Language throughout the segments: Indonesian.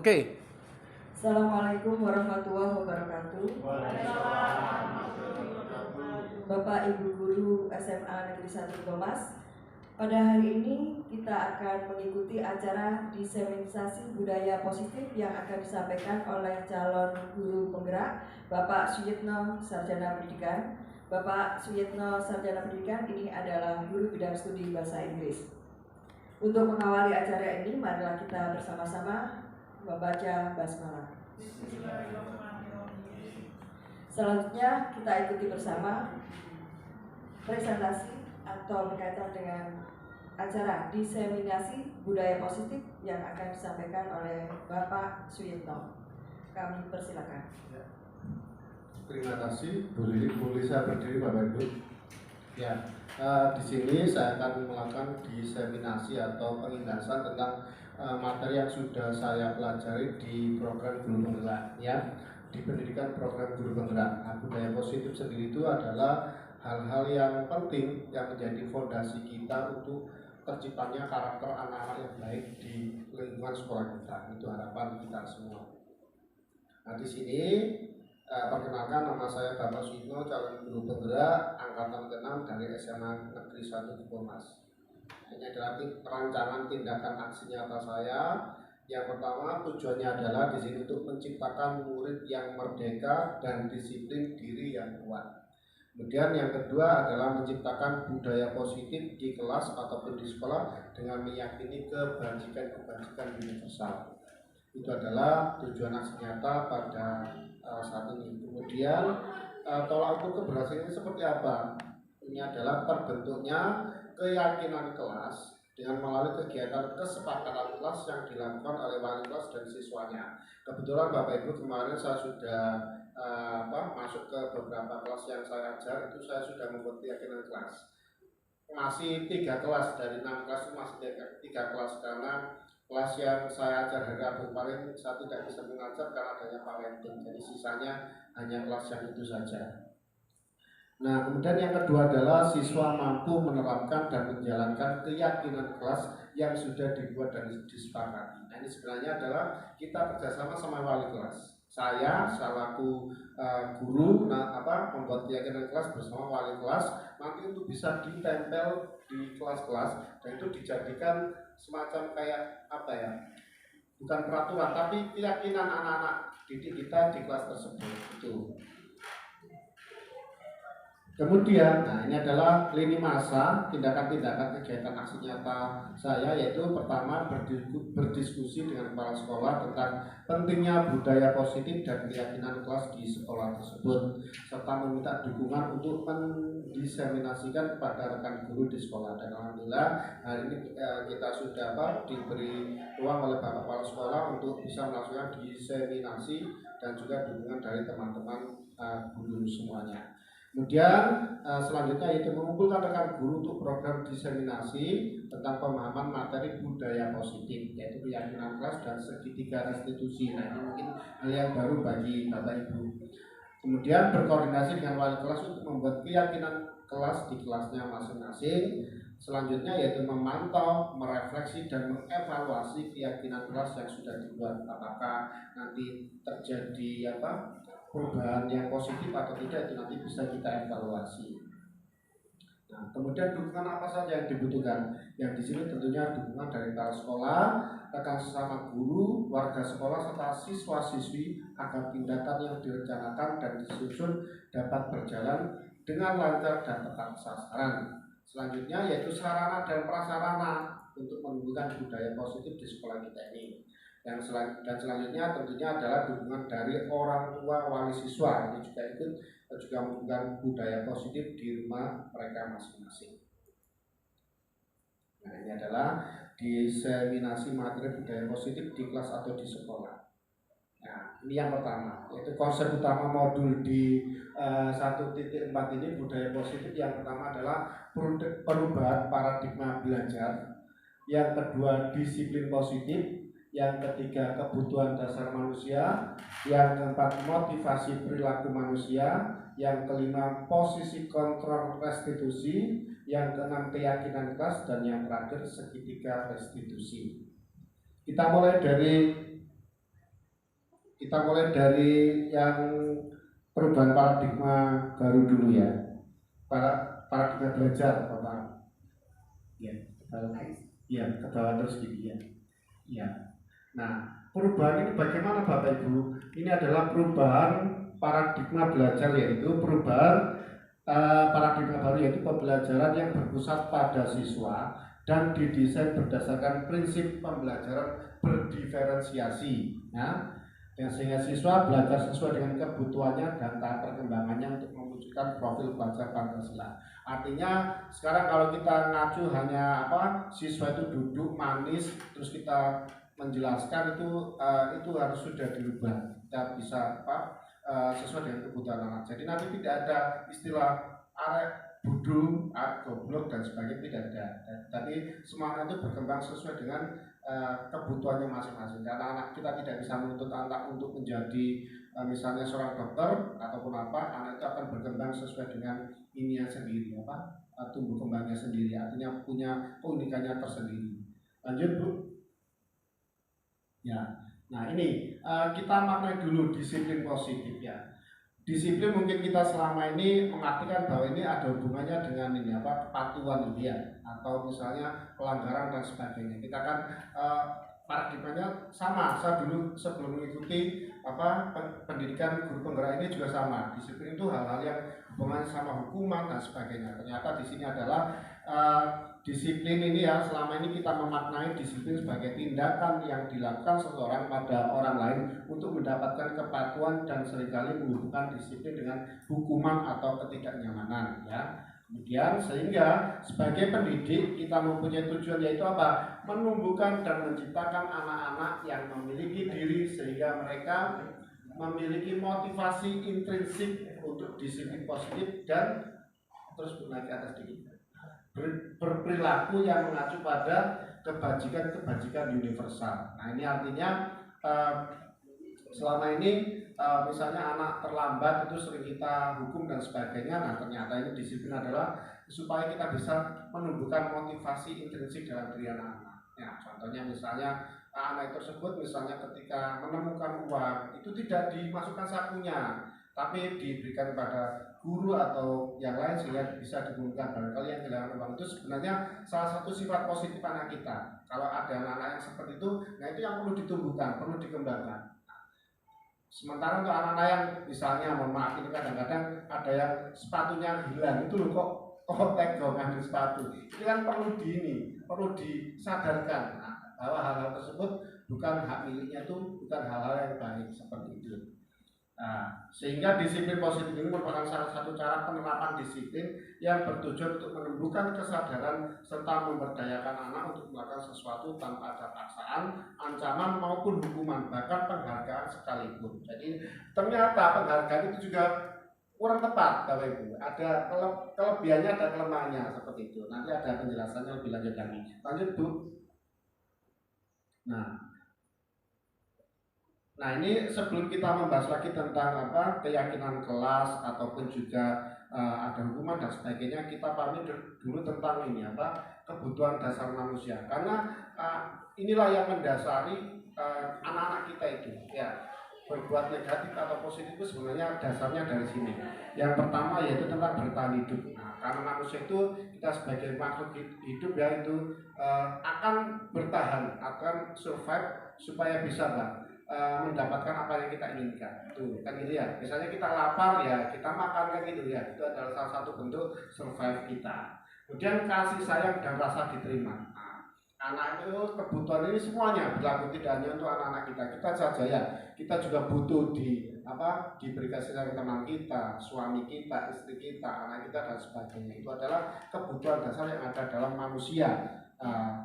Oke. Assalamualaikum warahmatullahi wabarakatuh. Bapak Ibu Guru SMA Negeri 1 Gomas, pada hari ini kita akan mengikuti acara diseminasi budaya positif yang akan disampaikan oleh calon guru penggerak Bapak Suyitno Sarjana Pendidikan. Bapak Suyitno Sarjana Pendidikan ini adalah guru bidang studi bahasa Inggris. Untuk mengawali acara ini, marilah kita bersama-sama membaca basmalah. Selanjutnya kita ikuti bersama presentasi atau berkaitan dengan acara diseminasi budaya positif yang akan disampaikan oleh Bapak Suyitno. Kami persilakan. Ya. Terima kasih, boleh saya berdiri Bapak Ibu. Ya, di sini saya akan melakukan diseminasi atau pengindasan tentang materi yang sudah saya pelajari di program guru penggerak, ya, di pendidikan program guru penggerak. Nah, budaya positif sendiri itu adalah hal-hal yang penting yang menjadi fondasi kita untuk terciptanya karakter anak-anak yang baik di lingkungan sekolah kita. Itu harapan kita semua. Nah, di sini perkenalkan, nama saya Bapak Suyitno, calon guru penggerak angkatan ke-6 dari SMA Negeri 1 Gomas. Ini adalah perancangan tindakan aksi nyata saya. Yang pertama, tujuannya adalah di sini untuk menciptakan murid yang merdeka dan disiplin diri yang kuat. Kemudian yang kedua adalah menciptakan budaya positif di kelas ataupun di sekolah dengan meyakini kebajikan universal. Itu adalah tujuan aksi nyata pada saat ini. Kemudian tolak ukur keberhasilan seperti apa? Ini adalah terbentuknya keyakinan kelas dengan melalui kegiatan kesepakatan kelas yang dilakukan oleh wali kelas dan siswanya. Kebetulan Bapak Ibu, kemarin saya sudah masuk ke beberapa kelas yang saya ajar, itu saya sudah membuat keyakinan kelas. Masih 3 kelas dari 6 kelas itu masih 3 kelas, karena kelas yang saya ajar hari Rabu kemarin saya tidak bisa mengajar karena adanya parenting, jadi sisanya hanya kelas yang itu saja. Nah, kemudian yang kedua adalah siswa mampu menerapkan dan menjalankan keyakinan kelas yang sudah dibuat dan disepakati. Nah, ini sebenarnya adalah kita kerjasama sama wali kelas. Saya selaku guru membuat keyakinan kelas bersama wali kelas, nanti itu bisa ditempel di kelas-kelas dan itu dijadikan semacam kayak bukan peraturan tapi keyakinan anak-anak didik kita di kelas tersebut itu. Kemudian, nah ini adalah lini masa tindakan-tindakan kegiatan aksi nyata saya, yaitu pertama berdiskusi dengan kepala sekolah tentang pentingnya budaya positif dan keyakinan kelas di sekolah tersebut, serta meminta dukungan untuk mendiseminasikan kepada rekan guru di sekolah. Dan alhamdulillah hari ini kita sudah diberi ruang oleh Bapak Kepala Sekolah untuk bisa melakukan diseminasi dan juga dukungan dari teman-teman guru semuanya. Kemudian selanjutnya yaitu mengumpulkan rekan guru untuk program diseminasi tentang pemahaman materi budaya positif, yaitu keyakinan kelas dan segitiga restitusi. Nah, ini mungkin hal yang baru bagi Bapak Ibu. Kemudian berkoordinasi dengan wali kelas untuk membuat keyakinan kelas di kelasnya masing-masing. Selanjutnya yaitu memantau, merefleksi dan mengevaluasi keyakinan kelas yang sudah dibuat, apakah nanti terjadi perubahan yang positif atau tidak, itu nanti bisa kita evaluasi. Nah, kemudian dukungan apa saja yang dibutuhkan? Yang di sini tentunya dukungan dari kepala sekolah, rekan sesama guru, warga sekolah serta siswa-siswi agar tindakan yang direncanakan dan disusun dapat berjalan dengan lancar dan tepat sasaran. Selanjutnya yaitu sarana dan prasarana untuk menumbuhkan budaya positif di sekolah kita ini. Dan selanjutnya tentunya adalah dukungan dari orang tua wali siswa, ini juga ikut menumbuhkan budaya positif di rumah mereka masing-masing. Nah, ini adalah diseminasi materi budaya positif di kelas atau di sekolah. Nah, ini yang pertama, yaitu konsep utama modul di 1.4 ini budaya positif. Yang pertama adalah perubahan paradigma belajar. Yang kedua, disiplin positif. Yang ketiga, kebutuhan dasar manusia. Yang keempat, motivasi perilaku manusia. Yang kelima, posisi kontrol restitusi. Yang keenam, keyakinan kelas. Dan yang terakhir, segitiga restitusi. Kita mulai dari Kita mulai dari yang perubahan paradigma baru dulu ya. Paradigma belajar, Bapak. Ya, ke bawah terus gitu ya. Ya. Nah, perubahan ini bagaimana Bapak Ibu? Ini adalah perubahan paradigma belajar, yaitu perubahan paradigma baru, yaitu pembelajaran yang berpusat pada siswa dan didesain berdasarkan prinsip pembelajaran berdiferensiasi, ya. Dan sehingga siswa belajar sesuai dengan kebutuhannya dan tahap perkembangannya untuk mewujudkan profil pelajar Pancasila. Artinya sekarang kalau kita ngacu hanya siswa itu duduk manis terus kita menjelaskan itu harus sudah dirubah. Kita bisa sesuai dengan kebutuhan anak. Jadi nanti tidak ada istilah arek budung, goblok dan sebagainya, tidak ada. Tapi semuanya itu berkembang sesuai dengan kebutuhannya masing-masing. Karena anak kita tidak bisa menuntut anak untuk menjadi misalnya seorang dokter ataupun anak itu akan berkembang sesuai dengan ininya sendiri, tumbuh kembangnya sendiri, artinya punya keunikannya tersendiri. Lanjut Bu. Ya, nah ini kita maknai dulu disiplin positif ya. Disiplin mungkin kita selama ini mengartikan bahwa ini ada hubungannya dengan ini kepatuhan ya, atau misalnya pelanggaran dan sebagainya. Kita kan paradigmanya sama. Saya dulu sebelum mengikuti pendidikan guru penggerak ini juga sama. Disiplin itu hal-hal yang hubungannya sama hukuman dan sebagainya. Ternyata di sini adalah disiplin ini ya, selama ini kita memaknai disiplin sebagai tindakan yang dilakukan seseorang pada orang lain untuk mendapatkan kepatuhan dan seringkali menghubungkan disiplin dengan hukuman atau ketidaknyamanan ya. Kemudian sehingga sebagai pendidik kita mempunyai tujuan, yaitu menumbuhkan dan menciptakan anak-anak yang memiliki diri sehingga mereka memiliki motivasi intrinsik untuk disiplin positif dan terus naik ke atas dikit, berperilaku yang mengacu pada kebajikan-kebajikan universal. Nah ini artinya selama ini misalnya anak terlambat itu sering kita hukum dan sebagainya. Nah ternyata ini disiplin adalah supaya kita bisa menumbuhkan motivasi intrinsik dalam diri anak-anak. Ya, contohnya misalnya anak tersebut misalnya ketika menemukan uang itu tidak dimasukkan sakunya, tapi diberikan kepada guru atau yang lain sehingga bisa digunakan. Barangkali yang kehilangan uang itu sebenarnya salah satu sifat positif anak kita. Kalau ada anak-anak yang seperti itu, nah itu yang perlu ditumbuhkan, perlu dikembangkan. Sementara untuk anak-anak yang misalnya, mohon maaf ini kadang-kadang ada yang sepatunya hilang, itu loh kok tega ngambil sepatu. Itu kan perlu disadarkan bahwa hal-hal tersebut bukan hak miliknya, itu bukan hal-hal yang baik seperti itu. Nah, sehingga disiplin positif ini merupakan salah satu cara penerapan disiplin yang bertujuan untuk menumbuhkan kesadaran serta memberdayakan anak untuk melakukan sesuatu tanpa ada paksaan, ancaman maupun hukuman, bahkan penghargaan sekalipun. Jadi ternyata penghargaan itu juga kurang tepat, Bapak Ibu. Ada kelebihannya, ada kelemahannya seperti itu. Nanti ada penjelasannya lebih lanjut lagi. Lanjut Bu. Nah ini sebelum kita membahas lagi tentang keyakinan kelas ataupun juga ada hukuman dan sebagainya, kita pahami dulu tentang ini kebutuhan dasar manusia, karena inilah yang mendasari anak-anak kita itu ya, berbuat negatif atau positif itu sebenarnya dasarnya dari sini. Yang pertama yaitu tentang bertahan hidup. Nah, karena manusia itu kita sebagai makhluk hidup ya itu akan bertahan, akan survive supaya bisa mendapatkan apa yang kita inginkan. Tuh kan gitu ya. Misalnya kita lapar ya kita makan kan gitu ya. Itu adalah salah satu bentuk survive kita. Kemudian kasih sayang dan rasa diterima. Anak itu kebutuhan ini semuanya berlaku, tidak hanya untuk anak-anak kita saja ya. Kita juga butuh diberi kasih sayang teman kita, suami kita, istri kita, anak kita dan sebagainya. Itu adalah kebutuhan dasar yang ada dalam manusia.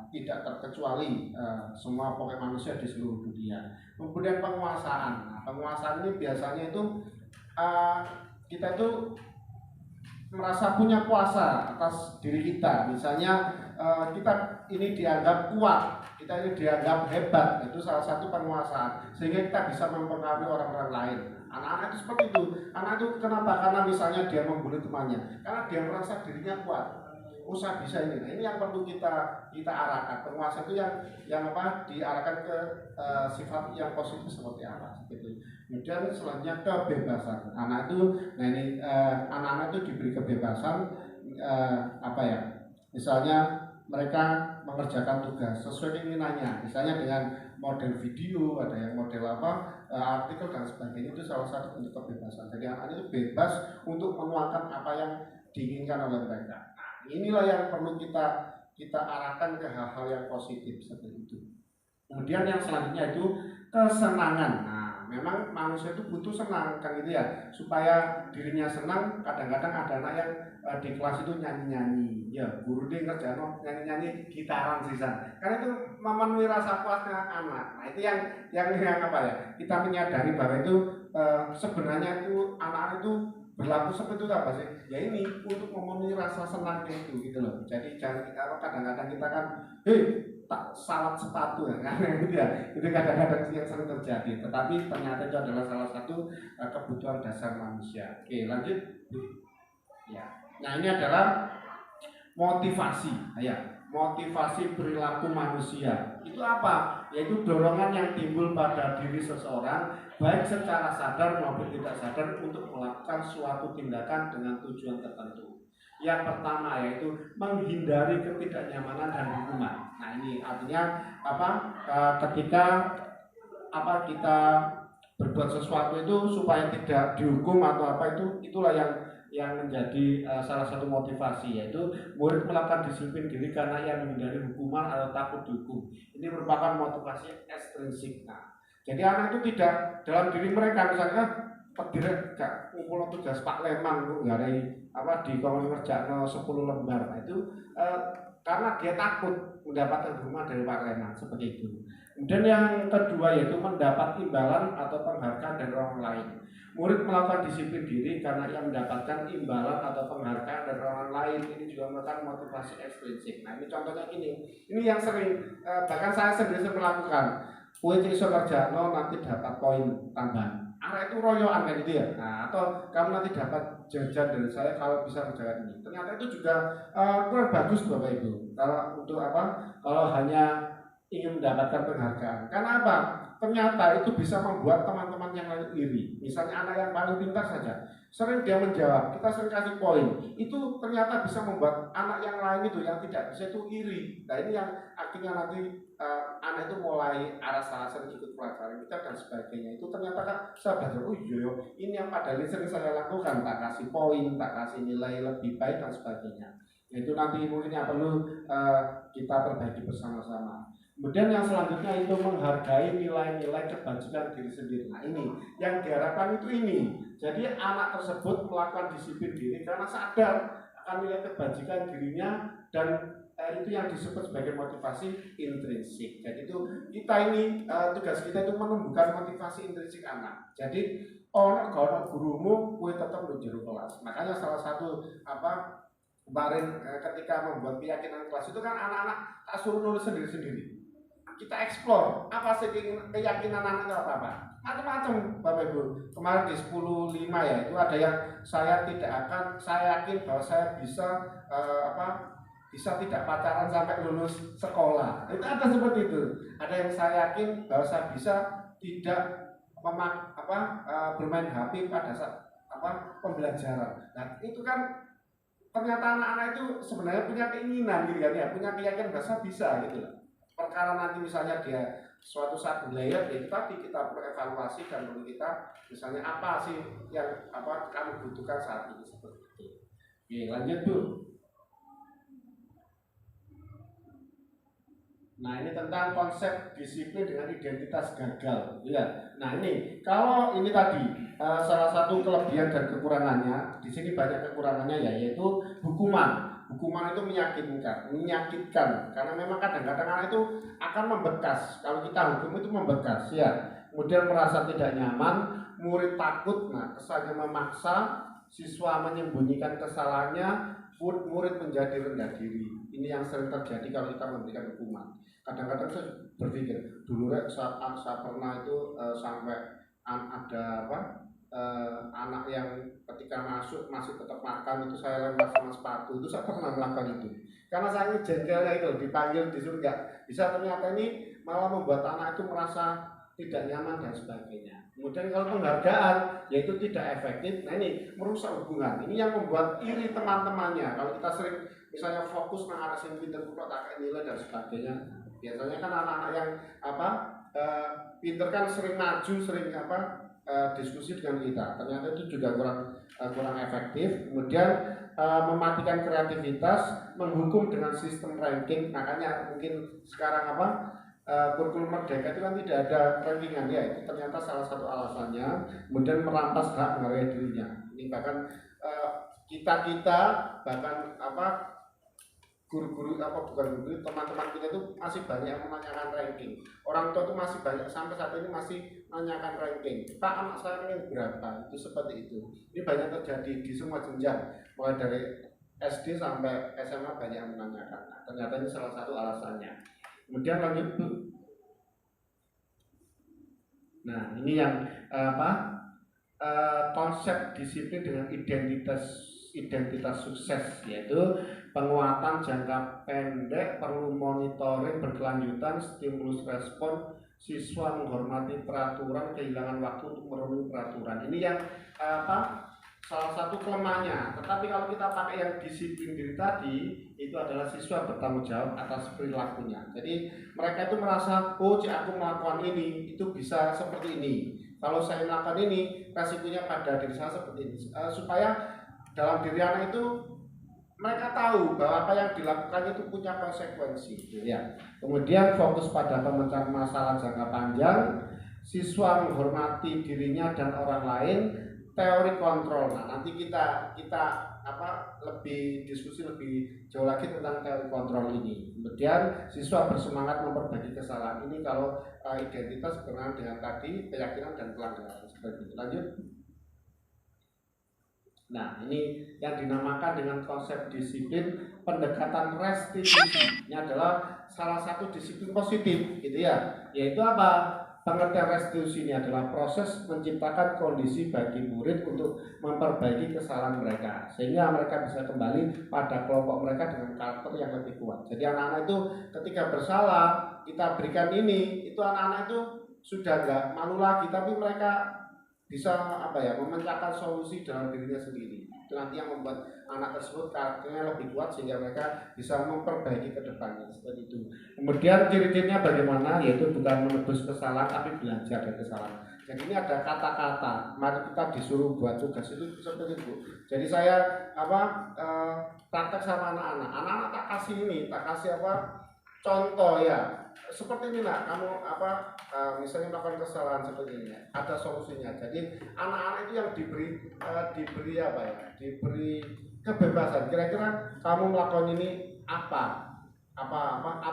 Tidak terkecuali semua pokok manusia di seluruh dunia. Kemudian penguasaan. Nah, penguasaan ini biasanya itu kita itu merasa punya kuasa atas diri kita. Misalnya kita ini dianggap kuat, kita ini dianggap hebat. Itu salah satu penguasaan. Sehingga kita bisa mempengaruhi orang-orang lain. Anak-anak itu seperti itu. Anak itu kenapa? Karena misalnya dia membuli temannya, karena dia merasa dirinya kuat. saya bisa ini. Nah, ini yang perlu kita arahkan. Penguasa itu yang apa diarahkan ke sifat yang positif seperti apa gitu. Kemudian selanjutnya kebebasan. Anak itu, nah ini anak-anak itu diberi kebebasan apa ya? Misalnya mereka mengerjakan tugas sesuai keinginannya. Misalnya dengan model video, ada yang model apa, artikel dan sebagainya, itu salah satu bentuk kebebasan. Jadi anak itu bebas untuk menuangkan apa yang diinginkan oleh mereka. Nah, inilah yang perlu kita arahkan ke hal-hal yang positif seperti itu. Kemudian yang selanjutnya itu kesenangan. Nah, memang manusia itu butuh senang kan gitu ya, supaya dirinya senang. Kadang-kadang ada anak yang di kelas itu nyanyi-nyanyi, ya guru dia ngerjain nyanyi-nyanyi gitaran sisan. Karena itu memenuhi rasa puasnya anak. Nah, itu yang apa ya? Kita menyadari bahwa itu sebenarnya itu anak-anak itu berlaku seperti itu apa sih? Ya ini untuk memenuhi rasa senang itu gitu loh. Jadi jangan kadang-kadang kita kan, tak salat sepatu ya kan gitu ya. Itu kadang-kadang yang sering terjadi. Tetapi ternyata itu adalah salah satu kebutuhan dasar manusia. Oke, lanjut. Ya. Nah, ini adalah motivasi. Ya, motivasi perilaku manusia. Itu apa? Yaitu dorongan yang timbul pada diri seseorang baik secara sadar maupun tidak sadar untuk melakukan suatu tindakan dengan tujuan tertentu. Yang pertama yaitu menghindari ketidaknyamanan dan hukuman. Nah, ini artinya apa? Ketika kita berbuat sesuatu itu supaya tidak dihukum atau apa, itulah yang menjadi salah satu motivasi, yaitu murid melakukan disiplin diri karena ia menghindari hukuman atau takut dihukum. Ini merupakan motivasi ekstrinsik. Nah, jadi anak itu tidak dalam diri mereka, misalnya pedire gak ngumpul tugas Pak Leman ngarai apa di kawan kerja 10 lembar. Nah, itu karena dia takut mendapatkan hukuman dari Pak Leman seperti itu. Kemudian yang kedua yaitu mendapat imbalan atau penghargaan dari orang lain. Murid melakukan disiplin diri karena ia mendapatkan imbalan atau penghargaan dari orang lain. Ini juga merupakan motivasi ekstrinsik. Nah, ini contohnya ini yang sering bahkan saya sendiri melakukan. Kue iso kerja nanti dapat poin tambahan. Anak itu royoan kan gitu ya. Nah, atau kamu nanti dapat jajan dari saya kalau bisa kerjakan ini. Ternyata itu juga kurang bagus Bapak Ibu. Kalau untuk apa? Kalau hanya ingin mendapatkan penghargaan. Karena apa? Ternyata itu bisa membuat teman-teman yang lain iri. Misalnya anak yang paling pintar saja, sering dia menjawab, kita sering kasih poin. Itu ternyata bisa membuat anak yang lain itu yang tidak bisa itu iri. Nah, ini yang akhirnya nanti anak itu mulai aras-arasan ikut pelajaran kita dan sebagainya. Itu ternyata kan saya belajar, oh iya, ini yang padahal sering saya lakukan, tak kasih poin, tak kasih nilai lebih baik dan sebagainya. Itu nanti mungkin yang perlu kita perbaiki bersama-sama. Kemudian yang selanjutnya itu menghargai nilai-nilai kebajikan diri sendiri. Nah, ini yang diharapkan itu ini. Jadi anak tersebut melakukan disiplin diri karena sadar akan nilai kebajikan dirinya, dan itu yang disebut sebagai motivasi intrinsik. Jadi itu kita ini tugas kita itu menumbuhkan motivasi intrinsik anak. Jadi ono gurumu kue tetap menjadi kelas. Makanya salah satu kemarin ketika membuat keyakinan kelas itu kan anak-anak tak suruh nulis sendiri-sendiri. Kita eksplor apa sih keyakinan anak itu apa macam-macam Bapak Ibu. Kemarin di 10.5 ya, itu ada yang saya yakin bahwa saya bisa bisa tidak pacaran sampai lulus sekolah. Itu ada seperti itu. Ada yang saya yakin bahwa saya bisa tidak bermain HP pada saat pembelajaran. Nah, itu kan ternyata anak-anak itu sebenarnya punya keinginan gitu kan ya, punya keyakinan bahwa saya bisa gitu loh. Perkara nanti misalnya dia suatu saat belajar, ya tadi kita perlu evaluasi dan perlu kita misalnya apa sih yang kamu butuhkan saat ini seperti itu. Oke, lanjut Bu. Nah, ini tentang konsep disiplin dengan identitas gagal, ya. Nah, ini kalau ini tadi salah satu kelebihan dan kekurangannya, di sini banyak kekurangannya ya, yaitu hukuman. Hukuman itu menyakitkan, karena memang kadang-kadang anak itu akan membekas. Kalau kita hukum itu membekas, ya. Kemudian merasa tidak nyaman, murid takut, nah kesannya memaksa, siswa menyembunyikan kesalahannya, murid menjadi rendah diri. Ini yang sering terjadi kalau kita memberikan hukuman. Kadang-kadang saya berpikir dulu saya pernah itu sampai ada anak yang ketika masuk masih tetap makan itu saya lempar sama sepatu, itu saya pernah melakukan itu karena saya jengkelnya itu dipanggil disuruh nggak bisa, ternyata ini malah membuat anak itu merasa tidak nyaman dan sebagainya. Kemudian kalau penghargaan yaitu tidak efektif, nah ini merusak hubungan, ini yang membuat iri teman-temannya. Kalau kita sering misalnya fokus mengarah sing pinter kok tak nilai dan sebagainya, biasanya kan anak-anak yang pinter kan sering maju, sering diskusi dengan kita, ternyata itu juga kurang efektif. Kemudian mematikan kreativitas, menghukum dengan sistem ranking. Makanya mungkin sekarang kurikulum Merdeka itu kan tidak ada rankingan ya, itu ternyata salah satu alasannya. Kemudian merampas hak menghargai dirinya. Ini bahkan kita bahkan guru-guru bukan guru, teman-teman kita itu masih banyak yang menanyakan ranking. Orang tua itu masih banyak sampai saat ini masih menanyakan ranking. Pak, anak saya ranking berapa? Itu seperti itu. Ini banyak terjadi di semua jenjang, mulai dari SD sampai SMA banyak yang menanyakan. Nah, ternyata ini salah satu alasannya. Kemudian lanjut Bu. Nah, ini yang konsep disiplin dengan identitas sukses, yaitu penguatan jangka pendek, perlu monitoring berkelanjutan, stimulus respon, siswa menghormati peraturan, kehilangan waktu untuk memenuhi peraturan. Ini yang salah satu kelemahannya. Tetapi kalau kita pakai yang disiplin diri tadi, itu adalah siswa bertanggung jawab atas perilakunya. Jadi mereka itu merasa, oh aku melakukan ini, itu bisa seperti ini. Kalau saya melakukan ini, resikonya pada diri saya seperti ini. Supaya dalam diri anak itu mereka tahu bahwa apa yang dilakukan itu punya konsekuensi. Ya. Kemudian fokus pada pemecahan masalah jangka panjang, siswa menghormati dirinya dan orang lain, teori kontrol. Nah, nanti kita lebih diskusi lebih jauh lagi tentang teori kontrol ini. Kemudian siswa bersemangat memperbaiki kesalahan. Ini kalau identitas berkenaan dengan tadi keyakinan dan pelanggaran seperti itu. Lanjut. Nah, ini yang dinamakan dengan konsep disiplin pendekatan restitusi. Ini adalah salah satu disiplin positif, gitu ya. Yaitu apa? Pengertian restitusi ini adalah proses menciptakan kondisi bagi murid untuk memperbaiki kesalahan mereka, sehingga mereka bisa kembali pada kelompok mereka dengan karakter yang lebih kuat. Jadi anak-anak itu ketika bersalah, kita berikan ini, itu anak-anak itu sudah nggak malu lagi, tapi mereka bisa memecahkan solusi dalam dirinya sendiri. Itu nanti yang membuat anak tersebut karakternya lebih kuat sehingga mereka bisa memperbaiki ke depannya seperti itu. Kemudian ciri-cirinya bagaimana? Yaitu bukan menebus kesalahan tapi belajar dari kesalahan. Jadi ini ada kata-kata. Mari kita disuruh buat tugas itu seperti itu. Jadi saya praktek sama anak-anak. Anak-anak tak kasih contoh ya. Seperti ini nak, kamu misalnya melakukan kesalahan seperti ini, ada solusinya. Jadi anak-anak itu yang diberi kebebasan. Kira-kira kamu melakukan ini apa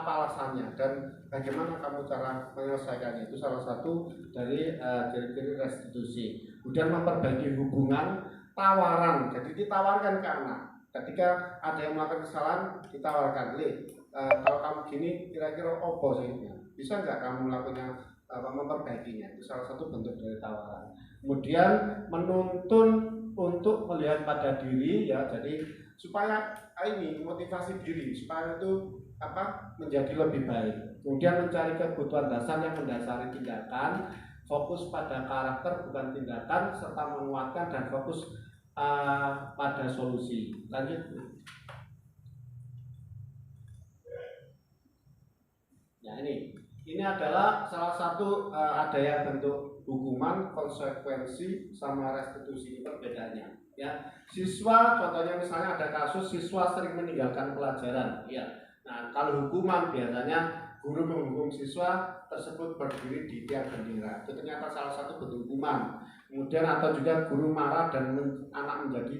alasannya dan bagaimana kamu cara menyelesaikannya. Itu salah satu dari ciri-ciri restitusi. Kemudian memperbaiki hubungan, tawaran. Jadi ditawarkan ke anak. Ketika ada yang melakukan kesalahan, ditawarkan, kalau kamu gini kira-kira opo sih? Bisa nggak kamu melakukannya, memperbaikinya? Itu salah satu bentuk dari tawaran. Kemudian menuntun untuk melihat pada diri ya, jadi supaya ini motivasi diri supaya itu menjadi lebih baik. Kemudian mencari kebutuhan dasar yang mendasari tindakan, fokus pada karakter bukan tindakan, serta menguatkan dan fokus pada solusi. Lanjut. Nah, ini adalah salah satu ada yang bentuk hukuman, konsekuensi sama restitusi. Ini perbedaannya. Ya, siswa contohnya misalnya ada kasus siswa sering meninggalkan pelajaran. Ya, nah kalau hukuman biasanya guru menghukum siswa tersebut berdiri di tiang bendera. Itu ternyata salah satu bentuk hukuman. Kemudian atau juga guru marah dan anak menjadi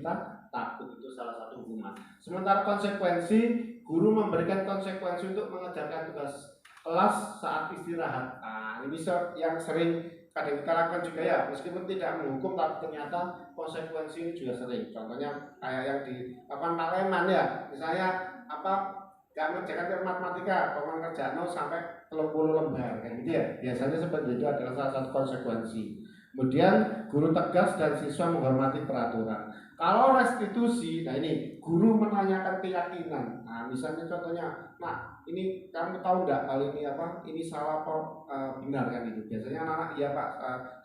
takut, itu salah satu hukuman. Sementara konsekuensi, guru memberikan konsekuensi untuk mengerjakan tugas kelas saat istirahat. Nah, ini yang sering kadang kita lakukan juga ya, meskipun tidak menghukum tapi ternyata konsekuensi ini juga sering. Contohnya kayak yang di Pak Leman ya, misalnya gak mengerjakan matematika, kalau mengerjakan sampai 30 lembar kayak gitu ya. Biasanya seperti itu adalah salah satu konsekuensi. Kemudian guru tegas dan siswa menghormati peraturan. Kalau restitusi, nah ini guru menanyakan keyakinan. Nah misalnya contohnya, nah ini kamu tahu nggak hal ini apa? Ini salah apa benar kan itu? Biasanya anak-anak iya pak,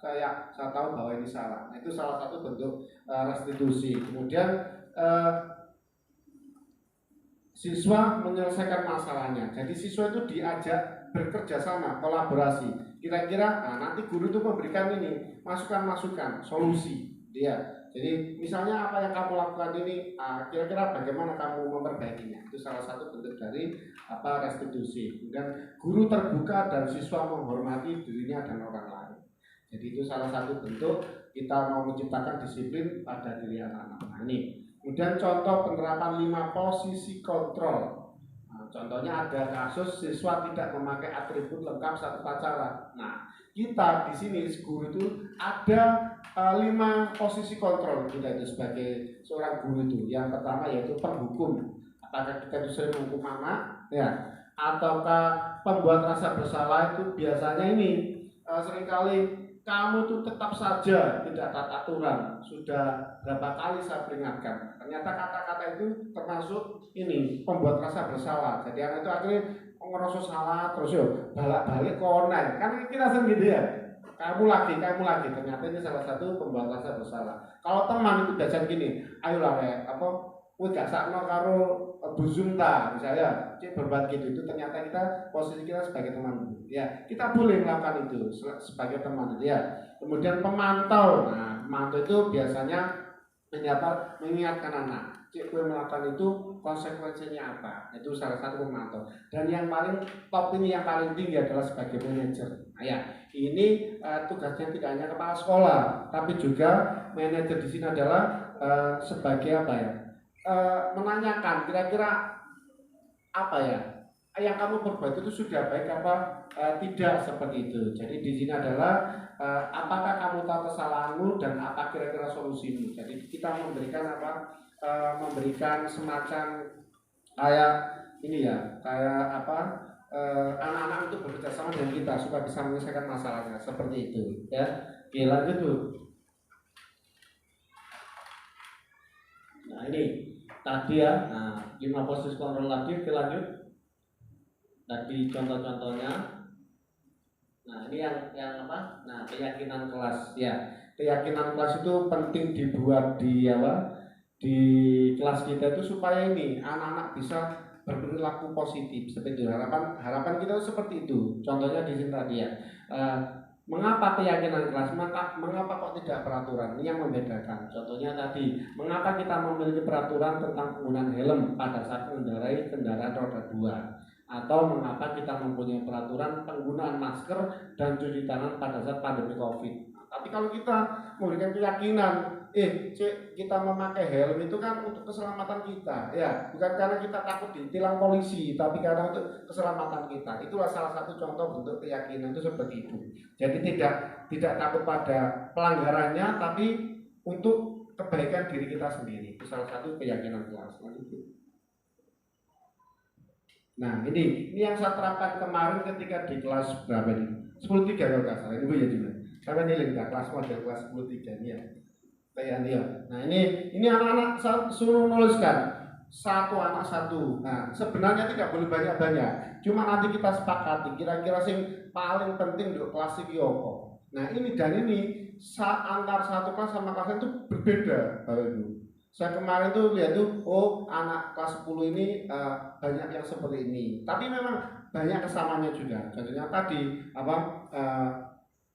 saya tahu bahwa ini salah. Nah itu salah satu bentuk restitusi. Kemudian siswa menyelesaikan masalahnya. Jadi siswa itu diajak bekerja sama, kolaborasi. Kira-kira nanti guru itu memberikan ini masukan-masukan, solusi dia. Jadi misalnya apa yang kamu lakukan ini, kira-kira bagaimana kamu memperbaikinya. Itu salah satu bentuk dari restitusi. Kemudian guru terbuka dan siswa menghormati dirinya dan orang lain. Jadi itu salah satu bentuk kita mau menciptakan disiplin pada diri anak-anak. Nah ini. Kemudian contoh penerapan 5 posisi kontrol. Contohnya ada kasus siswa tidak memakai atribut lengkap saat upacara. Nah, kita di sini guru itu ada 5 posisi kontrol kita itu sebagai seorang guru itu. Yang pertama yaitu penghukum. Apakah kita itu sering menghukum anak? Ya. Ataukah pembuat rasa bersalah itu biasanya ini seringkali kamu tuh tetap saja tidak taat aturan. Sudah berapa kali saya peringatkan. Ternyata kata-kata itu termasuk ini pembuat rasa bersalah. Jadi anak itu akhirnya ngerasa salah terus yo balik-balik konek. Kan kita sering gitu ya. Kamu lagi. Ternyata ini salah satu pembuat rasa bersalah. Kalau teman itu biasa gini, ayolah kowe gak sakno karo Bu Zunta misalnya, cek berbuat gitu itu ternyata kita posisi kita sebagai teman. Ya, kita boleh melakukan itu sebagai teman ya. Kemudian pemantau. Nah, pemantau itu biasanya mengingatkan anak, cek kowe melakukan itu konsekuensinya apa. Itu salah satu pemantau. Dan yang paling top ini yang paling tinggi adalah sebagai manajer. Nah, ya, ini tugasnya tidak hanya kepala sekolah, tapi juga manajer di sini adalah sebagai menanyakan kira-kira yang kamu perbuat itu sudah baik apa tidak seperti itu. Jadi di sini adalah apakah kamu tahu kesalahanmu dan apa kira-kira solusimu. Jadi kita memberikan memberikan semacam anak-anak untuk bekerja sama dengan kita supaya bisa menyelesaikan masalahnya seperti itu ya. Oke, lanjut Bu. Nah ini tadi ya, 5 posisi kontrol tadi, lanjut. Tadi contoh-contohnya. Nah ini yang apa? Nah keyakinan kelas ya. Keyakinan kelas itu penting dibuat di kelas kita itu supaya ini anak-anak bisa berperilaku positif seperti itu. Harapan kita seperti itu. Contohnya di sini tadi ya. Mengapa keyakinan kelas? Mengapa kok tidak peraturan? Ini yang membedakan. Contohnya tadi, mengapa kita memiliki peraturan tentang penggunaan helm pada saat mengendarai kendaraan roda 2? Atau mengapa kita mempunyai peraturan penggunaan masker dan cuci tangan pada saat pandemi COVID? Tapi kalau kita memberikan keyakinan, kita memakai helm itu kan untuk keselamatan kita, ya, bukan karena kita takut ditilang polisi, tapi karena untuk keselamatan kita. Itulah salah satu contoh bentuk keyakinan itu seperti itu. Jadi tidak takut pada pelanggarannya, tapi untuk kebaikan diri kita sendiri. Itu salah satu keyakinan kelas. Nah ini yang saya terapkan kemarin ketika di kelas berapa ini? 10.3 kalau nggak salah. Ini Bu ya juga. Karena ini kelas model kelas 10.3 ini ya. Nah ini anak-anak saya suruh nuliskan satu anak satu. Nah sebenarnya tidak boleh banyak-banyak. Cuma nanti kita sepakati kira-kira sing paling penting untuk kelas iki opo. Nah ini antar satu kelas sama kelas itu berbeda Bapak Ibu. Saya kemarin tuh lihat anak kelas 10 ini banyak yang seperti ini. Tapi memang banyak kesamanya juga. Contohnya tadi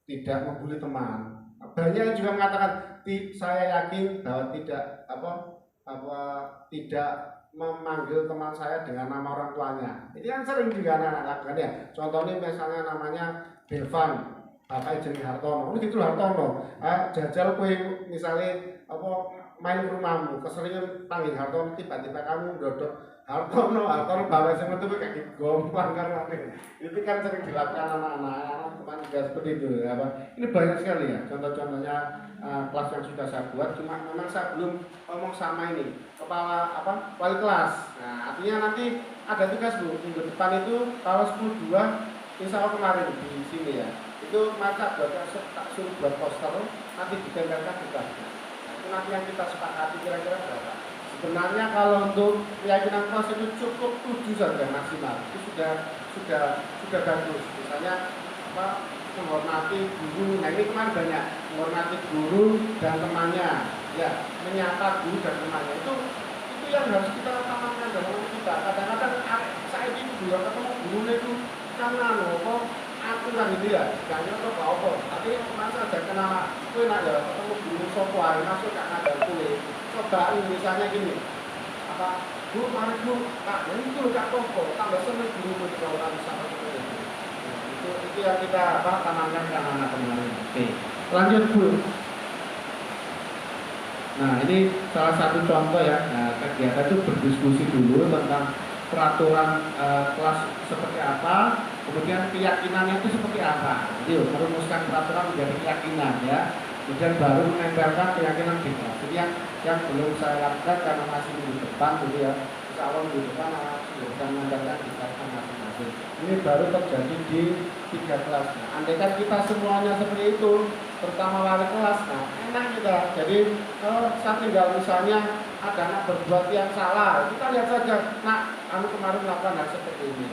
tidak membuli teman. Banyak yang juga mengatakan saya yakin bahwa tidak memanggil teman saya dengan nama orang tuanya. Ini kan sering juga anak-anak lakukan ya. Contohnya misalnya namanya Devan, Bapak Jeneng Hartono. Ini gitu Hartono. Jajal kowe misalnya main ke rumahmu, keseringan panggil Hartono, tiba-tiba kamu dodok Hartono bawa sama itu kayak gompang karena itu kan sering dilakukan anak-anak teman juga seperti itu ya, Ini banyak sekali ya contoh-contohnya kelas yang sudah saya buat, cuma memang saya belum ngomong sama ini kepala wali kelas. Nah artinya nanti ada tugas Bu, minggu depan itu kalau 10.2 insya Allah kemarin di sini ya. Itu maka buat tak suruh buat poster, nanti ditempelkan di kelas. Nah, itu nanti yang kita sepakati kira-kira berapa. Sebenarnya kalau untuk keyakinan kelas itu cukup 7 saja maksimal. Itu sudah bagus. Misalnya apa, menghormati guru. Nah ini kemarin banyak menghormati guru dan temannya, ya, menyapa guru dan temannya. Itu yang harus kita utamakan dalam kita. Kadang-kadang saya ini juga ketemu guru itu karena kok aturan itu ya, jangan itu apa. Tapi masa aja kena kue nak ya ketemu guru sopo hari masuk gak ada kue. Coba misalnya gini, apa guru mari guru, kak ini guru gak apa, tambah seneng guru itu kalau sama seperti itu. Itu yang kita tanamkan ke anak-anak kemarin. Oke, lanjut Bu. Nah ini salah satu contoh ya. Nah, kegiatan itu berdiskusi dulu tentang peraturan kelas seperti apa, kemudian keyakinannya itu seperti apa. Jadi merumuskan peraturan menjadi keyakinan ya. Kemudian baru menempelkan keyakinan kita. Jadi yang belum saya lakukan karena masih minggu depan gitu ya. Insya Allah minggu depan sudah menempelkan di kelas masing-masing. Ini baru terjadi di 3 kelas. Nah, andaikan kita semuanya seperti itu, terutama wali kelas, nah enak kita. Jadi kalau saya tinggal misalnya ada anak berbuat yang salah, kita lihat saja, nah anu kemarin melakukan hal seperti ini.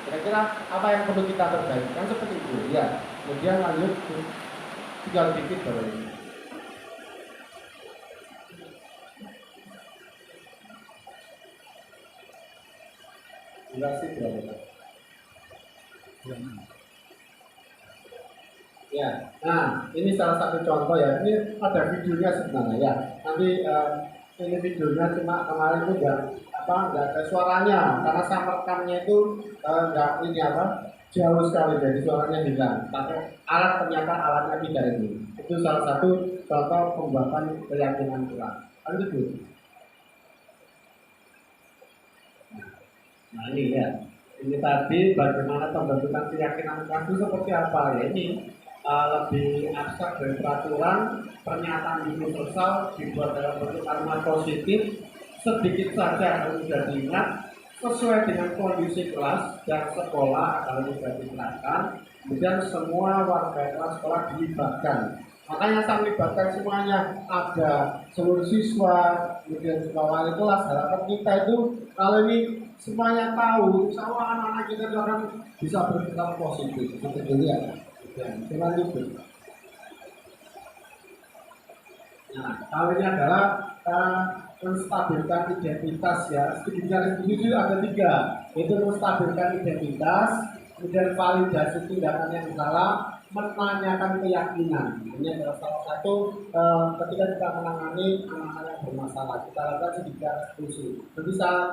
Kira-kira apa yang perlu kita perbaiki? Kan seperti itu ya. Kemudian lanjut tinggal dikit baru ini. Durasi berapa? Ya, nah ini salah satu contoh ya. Ini ada videonya sebenarnya ya. Nanti ini videonya cuma kemarin itu nggak ada suaranya karena saya rekamnya itu nggak ini apa jauh sekali dari suaranya hilang. Pakai alat ternyata alatnya tidak ini. Itu salah satu contoh pembuatan keyakinan kita. Lanjut Bu. Nah ini ya. Ini tadi bagaimana pembentukan keyakinan kelas itu seperti apa ya ini. Lebih abstrak dari peraturan, pernyataan universal dibuat dalam bentuk kalimat positif, sedikit saja kalau sudah diingat, sesuai dengan kondisi kelas dan sekolah kalau sudah diterapkan, kemudian semua warga kelas sekolah dilibatkan. Makanya saya melibatkan semuanya, ada seluruh siswa, kemudian juga wali kelas. Harapan kita itu kalau ini semuanya tahu, insya Allah anak-anak kita akan bisa berpikir positif. Seperti ini ya. Ya, selanjutnya. Nah, kali ini adalah menstabilkan identitas ya. Studi itu ada 3, yaitu menstabilkan identitas, kemudian validasi tindakan yang salah, menanyakan keyakinan. Ini adalah salah satu ketika kita menangani anak-anak yang bermasalah. Kita lakukan sedikit diskusi. Nanti saya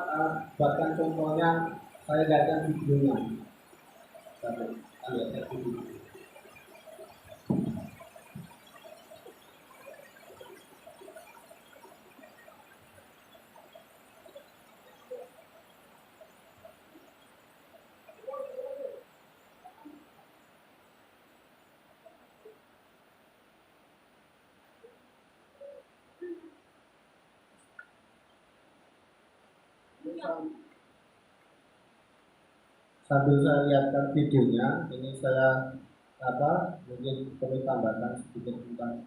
buatkan contohnya, saya lihatkan videonya. Kita lihat video. Sambil saya lihatkan videonya, ini saya mungkin perlu tambahkan sedikit tentang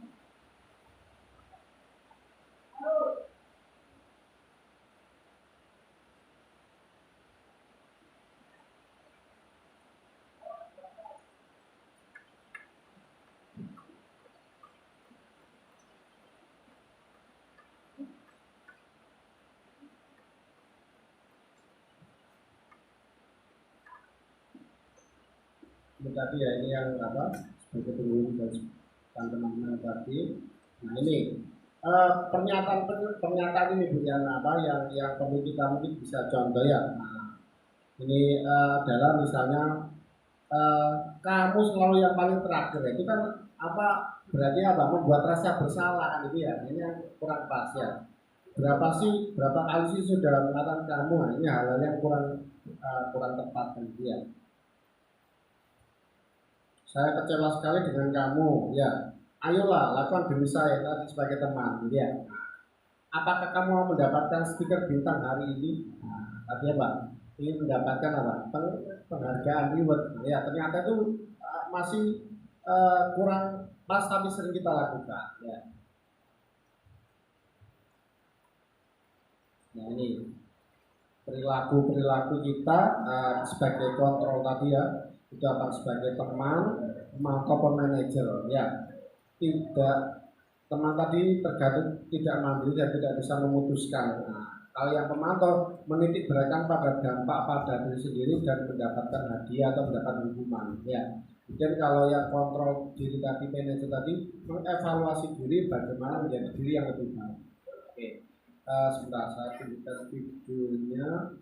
tadi ya, ini yang sebagai penghubung dan teman-teman tadi. Nah ini pernyataan ini Bu yang perlu kita mungkin bisa contoh ya. Nah, ini adalah misalnya kamu selalu yang paling terakhir, itu kan berarti membuat rasa bersalah gitu ya. Ini yang kurang pas ya. Berapa kali sih sudah mengatakan kamu? Nah, ini hal-hal yang kurang tepat gitu ya. Saya kecewa sekali dengan kamu, ya. Ayolah, lakukan demi saya tadi sebagai teman, ya. Apakah kamu mau mendapatkan stiker bintang hari ini? Nah, tadi apa? Ingin mendapatkan apa? Penghargaan reward. Ya, ternyata itu masih kurang pas tapi sering kita lakukan ya. Nah ini perilaku kita sebagai kontrol tadi ya, itu akan sebagai teman ataupun manajer ya. Tidak, teman tadi tergantung tidak mandiri dan tidak bisa memutuskan. Nah, kalau yang pemantau menitik beratkan pada dampak pada diri sendiri dan mendapatkan hadiah atau mendapat hukuman ya. Kemudian kalau yang kontrol diri tadi, manajer tadi mengevaluasi diri bagaimana menjadi diri yang lebih baik. Oke. Sebentar saya tunjukkan videonya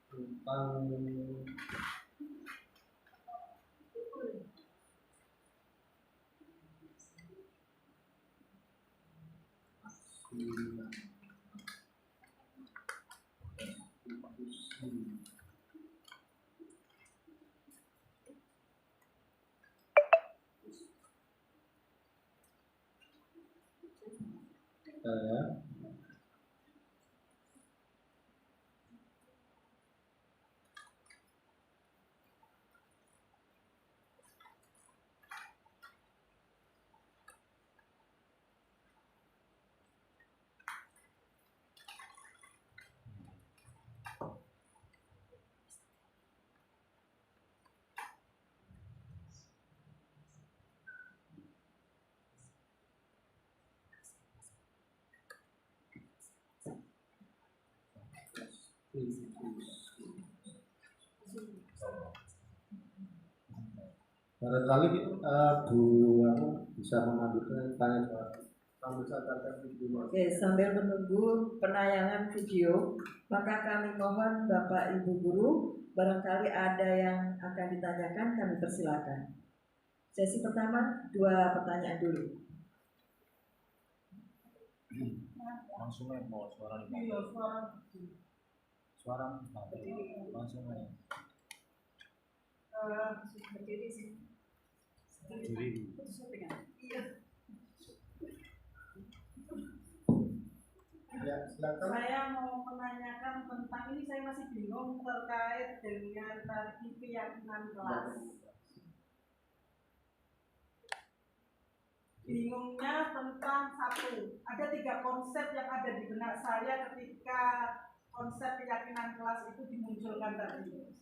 tentang ya. Barangkali Bu bisa mengambil tanya sambil saya tanya video. Oke, sambil menunggu penayangan video, maka kami mohon Bapak Ibu Guru, barangkali ada yang akan ditanyakan, kami persilakan. Sesi pertama, 2 pertanyaan dulu. Langsung aja mau suara di suara langsung aja. Berdiri sih. Berdiri. Iya. Ya, silakan. Saya mau menanyakan tentang ini, saya masih bingung terkait dengan tadi keyakinan kelas. Bingungnya tentang satu, ada 3 konsep yang ada di benak saya ketika konsep keyakinan kelas itu dimunculkan tadi.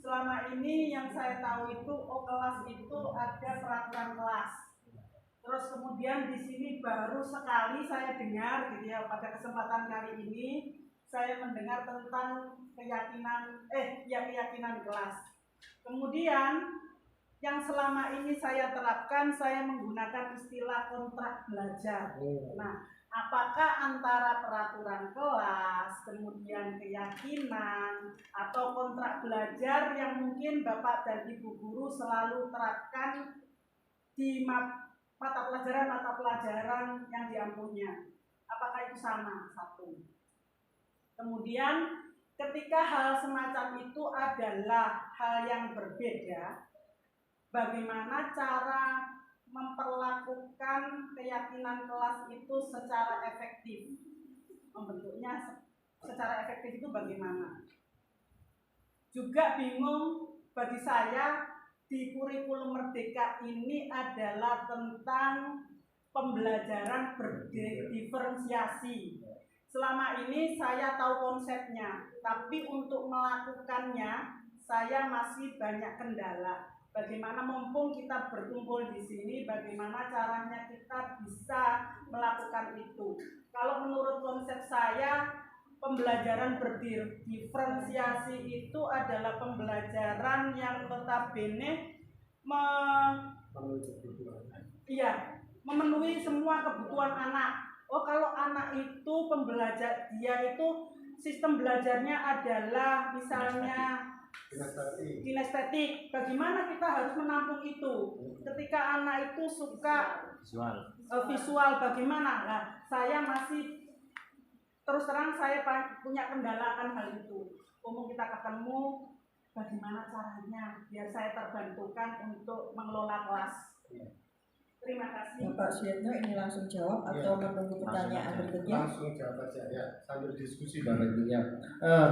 Selama ini yang saya tahu itu, kelas itu ada peraturan kelas. Terus kemudian di sini baru sekali saya dengar, gitu ya, pada kesempatan kali ini saya mendengar tentang keyakinan kelas. Kemudian yang selama ini saya terapkan, saya menggunakan istilah kontrak belajar. Nah, apakah antara peraturan kelas, kemudian keyakinan, atau kontrak belajar yang mungkin Bapak dan Ibu guru selalu terapkan di mata pelajaran yang diampunya? Apakah itu sama? Satu. Kemudian ketika hal semacam itu adalah hal yang berbeda, bagaimana cara memperlakukan keyakinan kelas itu secara efektif? Membentuknya secara efektif itu bagaimana? Juga bingung bagi saya, di kurikulum Merdeka ini adalah tentang pembelajaran berdiferensiasi. Selama ini saya tahu konsepnya, tapi untuk melakukannya saya masih banyak kendala. Bagaimana mumpung kita berkumpul di sini, bagaimana caranya kita bisa melakukan itu? Kalau menurut konsep saya, pembelajaran berdiferensiasi itu adalah pembelajaran yang notabene memenuhi semua kebutuhan anak. Kalau anak itu dia itu sistem belajarnya adalah misalnya kinestetik. Bagaimana kita harus menampung itu? Ketika anak itu suka visual bagaimana? Nah, saya masih terus terang saya punya kendala akan hal itu. Umum kita ketemu, bagaimana caranya biar saya terbantukan untuk mengelola kelas. Terima kasih. Bapak Suyatno ini langsung jawab atau menunggu pertanyaan berikutnya? Langsung jawab aja ya, sambil diskusi Bapak Ibu ya.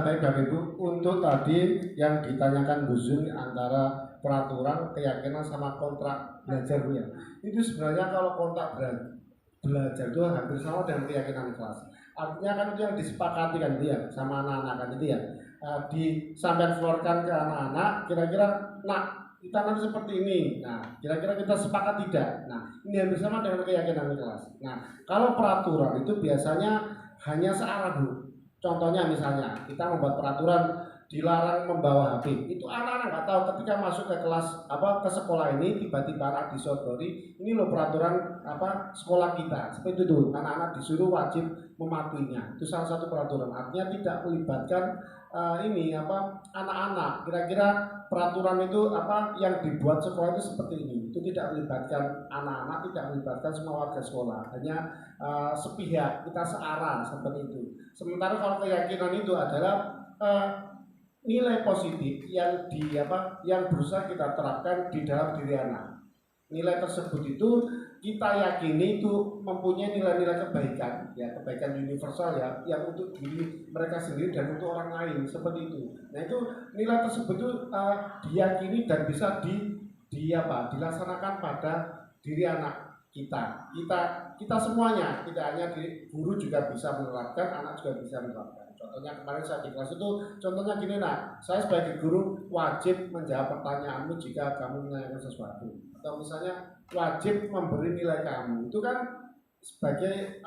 Baik Bapak Ibu, untuk tadi yang ditanyakan Bu Zul antara peraturan, keyakinan sama kontrak belajar Bu ya. Itu sebenarnya kalau kontrak belajar itu hampir sama dengan keyakinan kelas. Artinya kan itu yang disepakati kan Bu ya sama anak-anak kan itu ya. Disampaikan ke anak-anak, kira-kira nak kita nanti seperti ini. Nah, kira-kira kita sepakat tidak? Nah, ini hampir sama dengan keyakinan kelas. Nah, kalau peraturan itu biasanya hanya searah Bu. Contohnya misalnya kita membuat peraturan dilarang membawa HP. Itu anak-anak nggak tahu ketika masuk ke kelas ke sekolah ini tiba-tiba anak disodori, ini loh peraturan sekolah kita. Seperti itu tuh, anak-anak disuruh wajib mematuhinya. Itu salah satu peraturan. Artinya tidak melibatkan anak-anak. Kira-kira peraturan itu yang dibuat sekolah itu seperti ini. Itu tidak melibatkan anak-anak, tidak melibatkan semua warga sekolah. Hanya sepihak, kita searah seperti itu. Sementara kalau keyakinan itu adalah nilai positif yang berusaha kita terapkan di dalam diri anak. Nilai tersebut itu kita yakini itu mempunyai nilai-nilai kebaikan, ya kebaikan universal ya, yang untuk diri mereka sendiri dan untuk orang lain seperti itu. Nah itu nilai tersebut itu diyakini dan bisa dilaksanakan pada diri anak kita. Kita semuanya, tidak hanya guru juga bisa menerapkan, anak juga bisa menerapkan. Contohnya kemarin saya di kelas itu, contohnya gini nak, saya sebagai guru wajib menjawab pertanyaanmu jika kamu menanyakan sesuatu, atau misalnya wajib memberi nilai kamu. Itu kan sebagai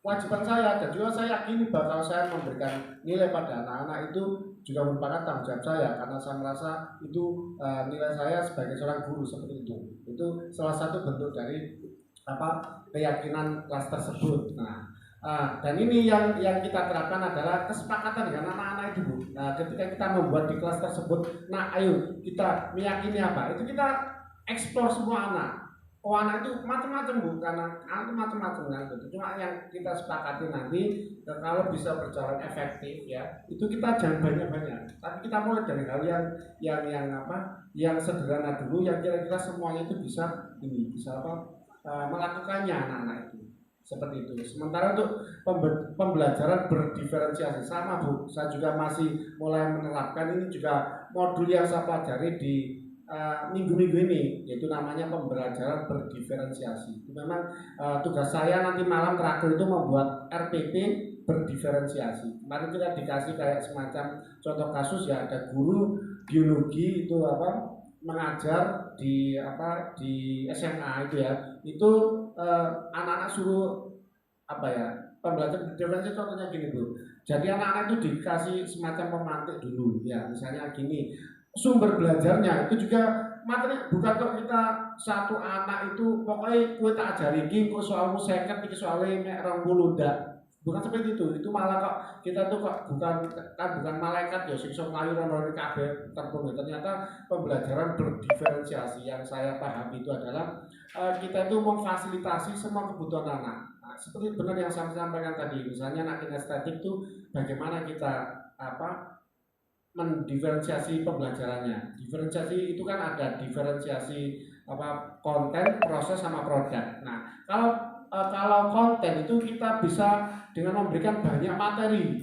kewajiban saya, dan juga saya yakini bahwa kalau saya memberikan nilai pada anak-anak itu juga merupakan tanggung jawab saya, karena saya merasa itu nilai saya sebagai seorang guru seperti itu. Itu salah satu bentuk dari keyakinan kelas tersebut. Dan ini yang kita terapkan adalah kesepakatan dengan anak-anak itu Bu. Nah, ketika kita membuat di kelas tersebut, nah ayo kita meyakini apa? Itu kita eksplor semua anak. Oh anak itu macam-macam Bu, karena anak itu macam-macam kan gitu. Cuma yang kita sepakati nanti kalau bisa berjalan efektif ya, itu kita jangan banyak-banyak. Tapi kita mulai dari hal yang sederhana dulu, yang kira-kira semuanya itu bisa melakukannya anak-anak itu. Seperti itu. Sementara untuk pembelajaran berdiferensiasi sama Bu, saya juga masih mulai menerapkan. Ini juga modul yang saya pelajari di minggu-minggu ini, yaitu namanya pembelajaran berdiferensiasi. Itu memang tugas saya nanti malam terakhir itu membuat RPP berdiferensiasi. Kemarin kita dikasih kayak semacam contoh kasus ya, ada guru biologi itu mengajar di SMA itu ya, itu anak-anak suruh pembelajaran berdiferensiasi. Contohnya gini Bu, jadi anak-anak itu dikasih semacam pemantik dulu ya, misalnya gini, sumber belajarnya itu juga materi, bukan kok kita satu anak itu pokoknya kue tak ajari iki kok soalmu seket iki soalnya mek 20 ndak. Bukan seperti itu malah kok kita tuh kok bukan malaikat ya sing iso mlayu rono kabeh terpenuhi. Ternyata pembelajaran berdiferensiasi yang saya pahami itu adalah kita itu memfasilitasi semua kebutuhan anak. Nah, seperti benar yang saya sampaikan tadi, misalnya anak kinestetik itu bagaimana kita mendiferensiasi pembelajarannya. Diferensiasi itu kan ada diferensiasi konten, proses sama produk. Nah, kalau konten itu kita bisa dengan memberikan banyak materi.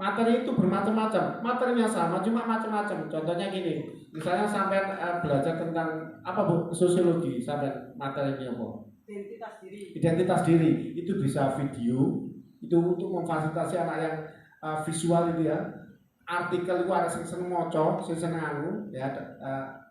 Materi itu bermacam-macam. Materinya sama, cuma macam-macam. Contohnya gini, misalnya sampai belajar tentang Bu? Sosiologi, sampai materinya apa? Identitas diri. Itu bisa video. Itu untuk memfasilitasi anak yang visual itu ya. Artikel itu ada yang seneng moco, yang seneng ya,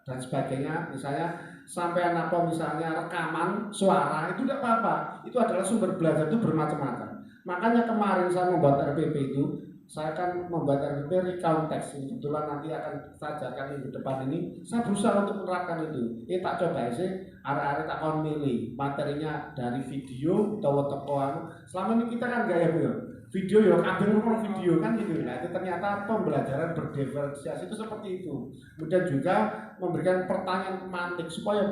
dan sebagainya. Misalnya sampai misalnya rekaman suara itu tidak apa-apa. Itu adalah sumber belajar itu bermacam-macam. Makanya kemarin saya membuat RPP itu, saya akan membuat RPP recount text. Kebetulan nanti akan saya ajarkan minggu depan ini. Saya berusaha untuk menerapkan itu. Tak coba sih, arek-arek tak kon milih materinya dari video atau tekoan. Selama ini kita kan gaya Bu ya. Video ya, kabeh ngono video kan gitu. Nah, itu ternyata pembelajaran berdiferensiasi itu seperti itu. Kemudian juga memberikan pertanyaan pemantik supaya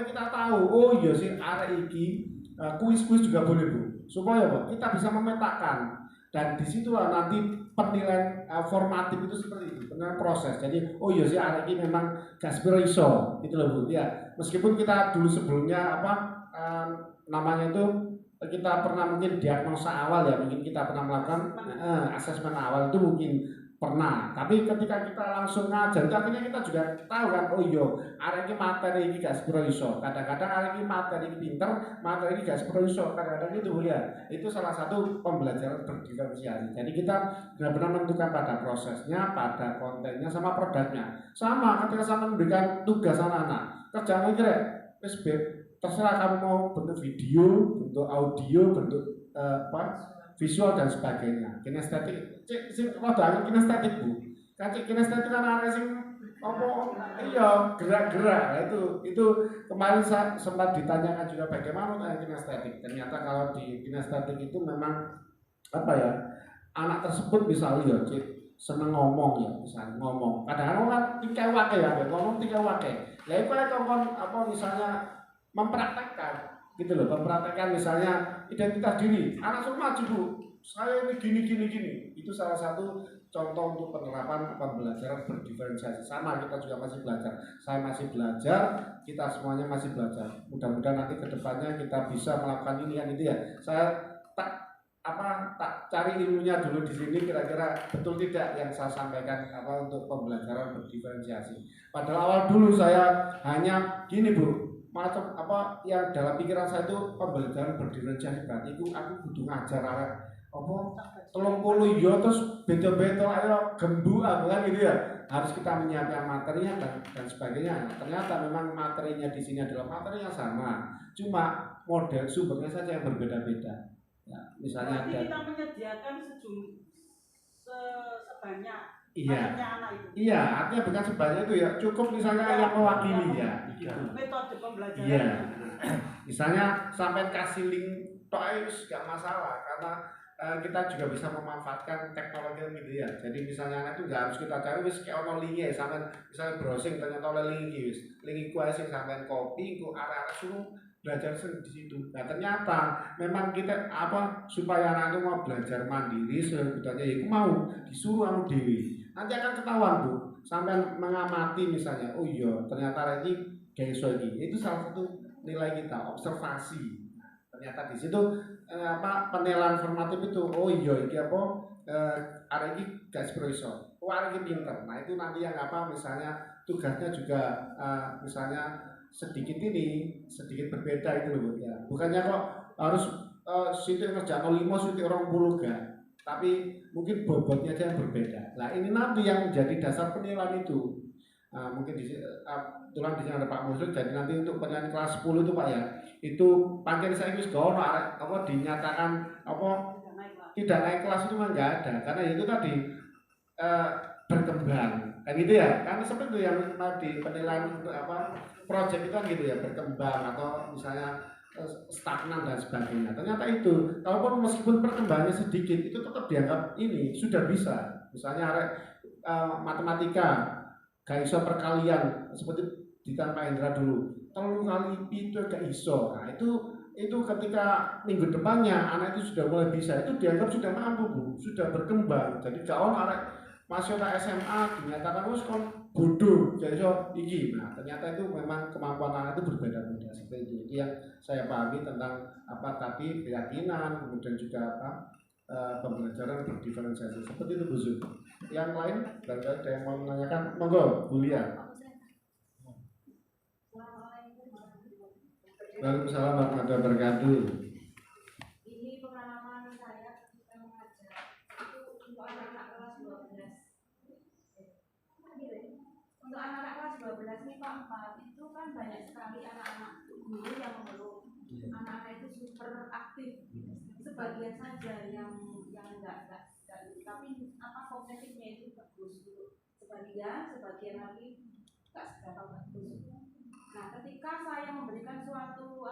kita tahu, oh iya sih arek iki kuis-kuis juga boleh Bu. Supaya kita bisa memetakan, dan disitulah nanti penilaian formatif itu seperti itu, dengan proses. Jadi oh iya sih arek iki memang gak iso gitu loh Bu. Ya, meskipun kita dulu sebelumnya namanya itu kita pernah mungkin diagnosa awal ya, mungkin kita pernah melakukan asesmen awal itu mungkin pernah, tapi ketika kita langsung ngajar itu akhirnya kita juga tahu kan, oh iya arek iki materi iki gak sepuro iso, kadang-kadang arek iki materi iki pinter, materi iki gak sepuro iso, kadang-kadang itu ya, itu salah satu pembelajaran berdiferensiasi. Jadi kita benar-benar menentukan pada prosesnya, pada kontennya, sama produknya. Sama ketika saya memberikan tugas anak-anak, kerjaan iki rek wis terserah kamu mau bentuk video, bentuk audio, bentuk visual dan sebagainya. Kinestetik, sing rada kinestetik Bu. Kan kinestetik kan arek sing iya gerak-gerak. Itu kemarin saya sempat ditanyakan juga bagaimana kinestetik. Ternyata kalau di kinestetik itu memang anak tersebut misalnya seneng ngomong ya, misalnya ngomong. Kadang-kadang kan tingkah wae ya, ngomong tingkah wae. Lah iku misalnya mempraktekkan gitu loh, mempraktekkan misalnya identitas diri, anak suruh maju Bu, saya ini gini, itu salah satu contoh untuk penerapan pembelajaran berdiferensiasi. Sama kita juga masih belajar, saya masih belajar, kita semuanya masih belajar. Mudah-mudahan nanti kedepannya kita bisa melakukan ini kan itu ya. Saya tak cari ilmunya dulu di sini, kira-kira betul tidak yang saya sampaikan untuk pembelajaran berdiferensiasi. Pada awal dulu saya hanya gini Bu, macam yang dalam pikiran saya itu pembelajaran berdiferensiasi, berarti aku butuh ngajar arek 30 yo terus beda-beda ayo gembu kan gitu ya, harus kita menyiapkan materinya dan sebagainya. Ternyata memang materinya di sini adalah materi yang sama, cuma model sumbernya saja yang berbeda-beda ya, misalnya berarti ada kita menyediakan sebanyak iya anak itu. Iya, artinya bukan sebanyak itu ya, cukup misalnya yang mewakili ya gitu. Metode pembelajaran. Iya. Misalnya sampai kasih link toys gak masalah, karena kita juga bisa memanfaatkan teknologi media. Jadi misalnya anak itu nggak harus kita cari wis kayak ono linknya, sampai misalnya browsing ternyata oleh link wis link iku sing sampean copy ku arek-arek suruh belajar di situ. Nah ternyata memang kita supaya anak itu mau belajar mandiri sebetulnya ya mau disuruh anu dewi. Nanti akan ketahuan Bu, sampai mengamati misalnya, oh iya ternyata ini kayak itu salah satu nilai kita, observasi. Ternyata di situ penilaian formatif itu, oh iya iki arek iki gak sepuro iso, arek iki pinter. Nah itu nanti yang misalnya tugasnya juga misalnya sedikit berbeda itu loh ya. Bukannya kok harus situ ngerjakan 5 situ 20 gak, tapi mungkin bobotnya aja yang berbeda. Nah ini nanti yang menjadi dasar penilaian itu. Mungkin tulang di sini ada Pak Muslim, jadi nanti untuk penilaian kelas 10 itu Pak ya, itu panggil saya itu dinyatakan tidak naik kelas itu mah nggak ada, karena itu tadi berkembang kan gitu ya, kan seperti itu yang tadi penilaian untuk project itu kan gitu ya, berkembang atau misalnya stagnan dan sebagainya. Ternyata itu kalaupun meskipun perkembangannya sedikit itu tetap dianggap ini sudah bisa. Misalnya matematika gak iso perkalian seperti di Pak Indra dulu 3 kali itu gak iso. Nah itu ketika minggu depannya anak itu sudah mulai bisa, itu dianggap sudah mampu Bu, sudah berkembang. Jadi gak ono arek masih SMA dinyatakan wis kon bodoh gak iso iki. Nah ternyata itu memang kemampuan anak itu berbeda-beda seperti itu. Itu yang saya pahami tentang tadi keyakinan, kemudian juga pembelajaran berdiferensiasi seperti itu Bu Zul. Yang lain barangkali ada yang mau menanyakan, monggo Bu Lia. Waalaikumsalam warahmatullahi wabarakatuh. Ini pengalaman saya ketika mengajar itu untuk anak-anak kelas 12. Untuk anak-anak kelas 12 nih Pak 4 itu kan banyak sekali anak-anak guru yang mengeluh. Anak-anak itu super aktif. Sebagian saja yang enggak tapi kognitifnya itu bagus dulu. Sebagian lagi enggak seberapa bagus. Nah, ketika saya memberikan suatu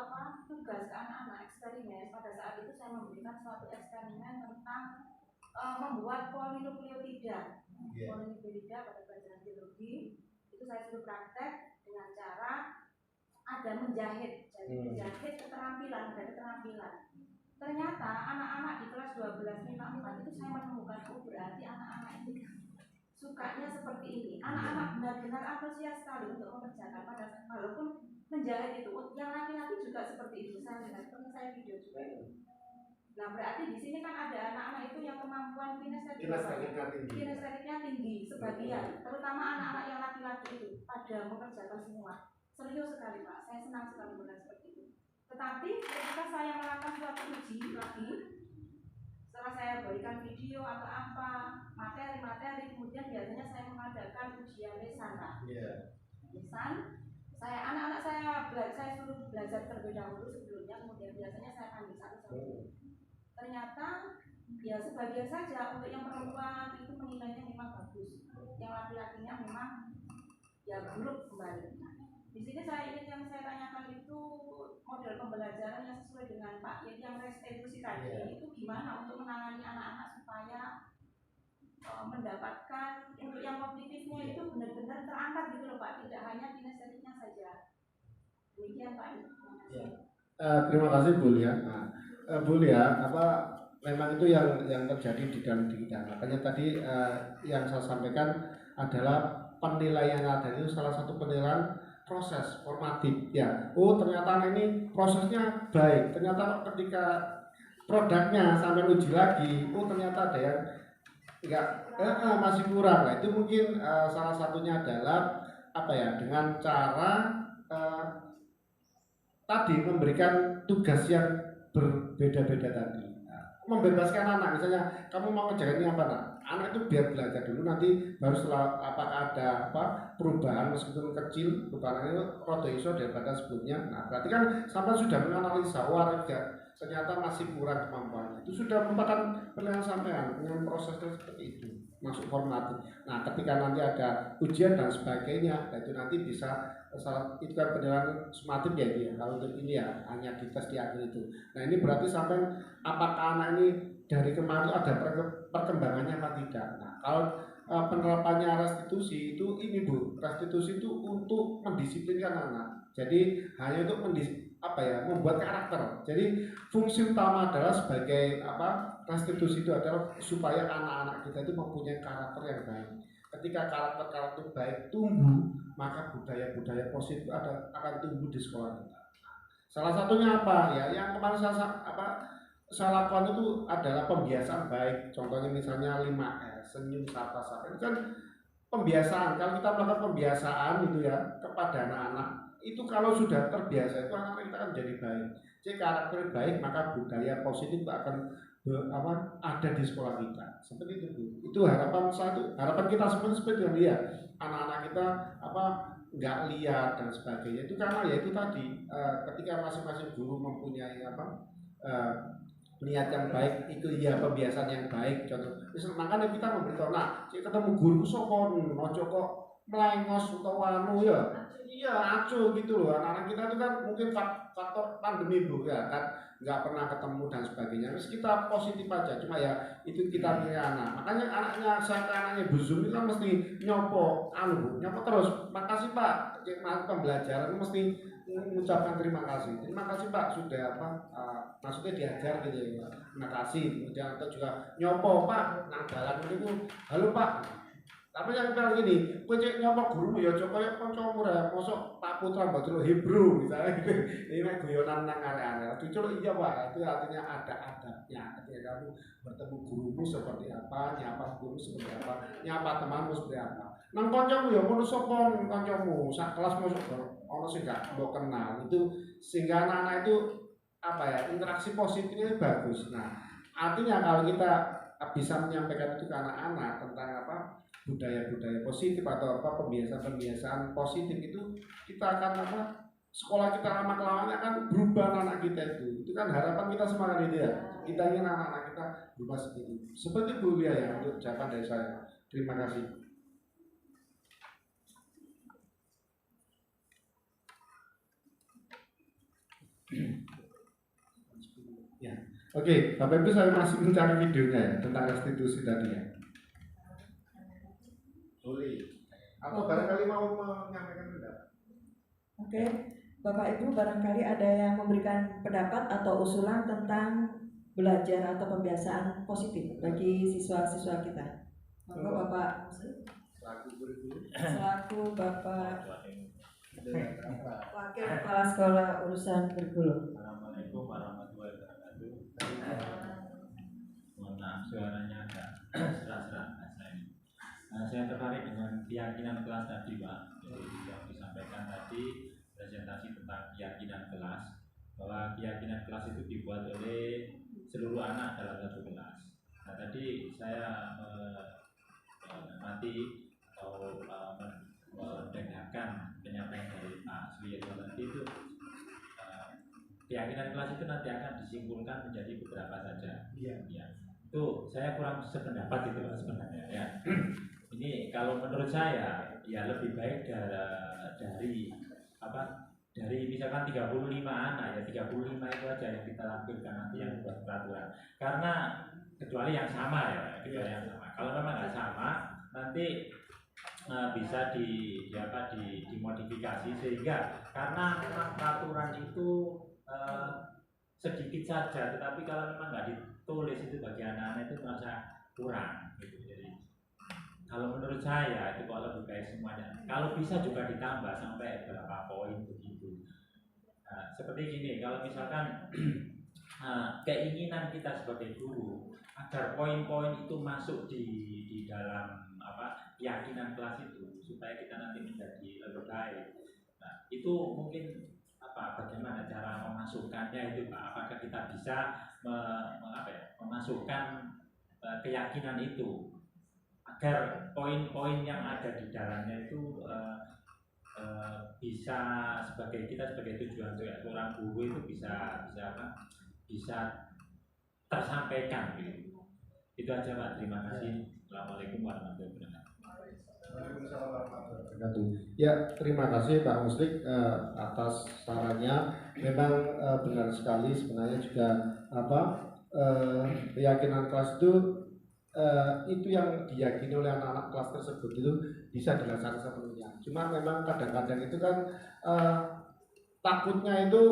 tugas ke anak-anak eksperimen, pada saat itu saya memberikan suatu eksperimen tentang membuat polinukleotida. Polinukleotida pada pelajaran biologi itu saya suruh praktek dengan cara ada menjahit. Jadi menjahit keterampilan. Ternyata anak-anak di kelas 12 MIPA 4 itu saya menemukan berarti anak-anak itu sukanya seperti ini. Anak-anak benar-benar antusias sekali untuk mengerjakan, walaupun menjahit itu yang laki-laki juga seperti itu. Saya lihat, pernah saya video juga itu. Nah berarti di sini kan ada anak-anak itu yang kemampuan kinestetiknya tinggi sebagian, terutama anak-anak yang laki-laki itu pada mengerjakan semua. Serius sekali Pak, saya senang sekali melihat seperti itu. Tetapi ketika saya melakukan suatu uji lagi, setelah saya berikan video atau apa materi, kemudian biasanya saya mengadakan ujian lisan Pak. Lisan, anak-anak saya suruh belajar terlebih dahulu sebelumnya, kemudian biasanya saya panggil satu-satu. Ternyata ya sebagian saja untuk yang perempuan itu penilaiannya memang bagus, yang laki-lakinya memang ya buruk kembali. Di sini yang saya tanyakan itu model pembelajaran yang sesuai dengan Pak yang restitusi tadi itu gimana untuk menangani anak-anak supaya mendapatkan untuk yang kognitifnya itu benar-benar terangkat gitu loh Pak, tidak hanya kinestetiknya saja. Demikian Pak. Terima kasih Bu Lia. Bu Lia, memang itu yang terjadi di dalam diri kita. Makanya tadi yang saya sampaikan adalah penilaian ada itu salah satu penilaian proses formatif ya. Oh ternyata ini prosesnya baik. Ternyata ketika produknya sampai uji lagi, oh ternyata ada yang masih kurang. Nah, itu mungkin salah satunya adalah dengan cara tadi memberikan tugas yang berbeda-beda tadi. Membebaskan anak, misalnya kamu mau ngerjain ini apa nak? Anak itu biar belajar dulu, nanti baru setelah apakah ada perubahan meskipun kecil, perubahan itu rodo iso daripada sebelumnya. Nah berarti kan sampai sudah menganalisa warga ternyata masih kurang kemampuannya. Itu sudah merupakan penilaian sampean dengan prosesnya seperti itu, masuk formatif. Nah ketika nanti ada ujian dan sebagainya, itu nanti bisa itu kan penilaian sumatif ya dia. Kalau untuk ini ya hanya dites di akhir itu. Nah ini berarti sampai apakah anak ini dari kemarin ada perkembangannya apa tidak. Nah kalau penerapannya restitusi itu ini Bu, restitusi itu untuk mendisiplinkan anak. Jadi hanya untuk membuat karakter. Jadi fungsi utama adalah sebagai restitusi itu adalah supaya anak-anak kita itu mempunyai karakter yang baik. Ketika karakter baik tumbuh, maka budaya-budaya positif akan tumbuh di sekolah kita. Salah satunya apa ya? Yang kemarin saya lakukan itu adalah pembiasaan baik. Contohnya misalnya 5S, senyum, sapa. Itu kan pembiasaan. Kalau kita melakukan pembiasaan itu ya kepada anak-anak, itu kalau sudah terbiasa itu anak-anak kita akan jadi baik. Jadi karakter baik, maka budaya positif akan ada di sekolah kita. Seperti itu Bu. Itu harapan kita seperti yang lihat anak-anak kita nggak lihat dan sebagainya. Itu karena ya itu tadi ketika masing-masing guru mempunyai niat yang baik, itu ya pembiasaan yang baik. Contoh, makanya kita memberitahu, nah ketemu guru sokon, ojo kok melengos atau wanu ya. Iya, acuh gitu loh. Anak-anak kita itu kan mungkin faktor pandemi Bu ya kan, nggak pernah ketemu dan sebagainya. Terus kita positif aja, cuma ya itu kita pilih anak. Makanya anaknya Bu Zum itu kan mesti nyopo terus. Makasih Pak, pembelajaran mesti mengucapkan terima kasih. Terima kasih Pak sudah maksudnya diajar gitu ya. Terima kasih. Kemudian atau juga nyopo Pak, nang dalan niku, halo Pak. Tapi yang bilang gini, kowe cek nyapa gurumu ya aja kaya kancamu ra, mosok Pak Putra Badro Hebrew misalnya gitu. Ini guyonan nang arek-arek. Cucul iya Pak, itu artinya ada adabnya. Ketika kamu bertemu gurumu seperti apa, nyapa guru seperti apa, nyapa temanmu seperti apa. Nang kancamu ya ngono sapa kancamu, sak kelas mosok ono sing gak mbok kenal. Itu sehingga anak-anak itu interaksi positifnya bagus. Nah, artinya kalau kita bisa menyampaikan itu ke anak-anak tentang budaya-budaya positif atau pembiasaan-pembiasaan positif itu kita akan sekolah kita lama-kelamaan akan berubah anak kita itu kan harapan kita semangat itu ya. Kita ingin anak-anak kita berubah seperti Bu Lia ya untuk jawaban dari saya. Terima kasih. Ya. Oke, Bapak Ibu saya masih mencari videonya ya tentang restitusi tadi ya. Boleh. Atau barangkali mau menyampaikan pendapat. Oke, Bapak Ibu barangkali ada yang memberikan pendapat atau usulan tentang belajar atau pembiasaan positif bagi siswa-siswa kita. Monggo Bapak. Selaku guru. Selaku Bapak Wakil Kepala Sekolah Urusan Kurikulum. Assalamualaikum warahmatullahi wabarakatuh. Mohon maaf suaranya agak serak-serak saya ini. Saya tertarik dengan keyakinan kelas tadi, Pak. Jadi yang disampaikan tadi presentasi tentang keyakinan kelas, bahwa keyakinan kelas itu dibuat oleh seluruh anak dalam satu kelas. Nah, tadi saya nanti atau mendengarkan penyampaian dari Pak Suyono tadi itu, keyakinan kelas itu nanti akan disimpulkan menjadi beberapa saja. Iya. Ya. Itu saya kurang sependapat itu sebenarnya ya. Ini kalau menurut saya ya lebih baik dari misalkan 35 anak ya 35 itu aja yang kita lampirkan nanti yang buat peraturan. Karena kecuali yang sama ya, kecuali yang sama. Kalau memang nggak sama nanti bisa dimodifikasi sehingga karena memang peraturan itu sedikit saja, tetapi kalau memang nggak ditulis itu bagi anak-anak itu merasa kurang gitu. Jadi kalau menurut saya itu kalau lebih baik semuanya, kalau bisa juga ditambah sampai berapa poin begitu. Nah, seperti gini, kalau misalkan keinginan kita sebagai guru agar poin-poin itu masuk di dalam keyakinan kelas itu supaya kita nanti menjadi lebih baik. Nah, itu mungkin bagaimana cara memasukkannya itu Pak? Apakah kita bisa memasukkan keyakinan itu agar poin-poin yang ada di dalamnya itu bisa kita sebagai tujuan seorang guru itu bisa tersampaikan gitu. Itu aja Pak, terima kasih. Assalamualaikum warahmatullahi wabarakatuh. Ya, terima kasih Pak Muslik atas sarannya. Memang benar sekali sebenarnya juga keyakinan kelas itu yang diyakini oleh anak-anak kelas tersebut itu bisa dilaksanakan sepenuhnya. Cuma memang kadang-kadang itu kan takutnya itu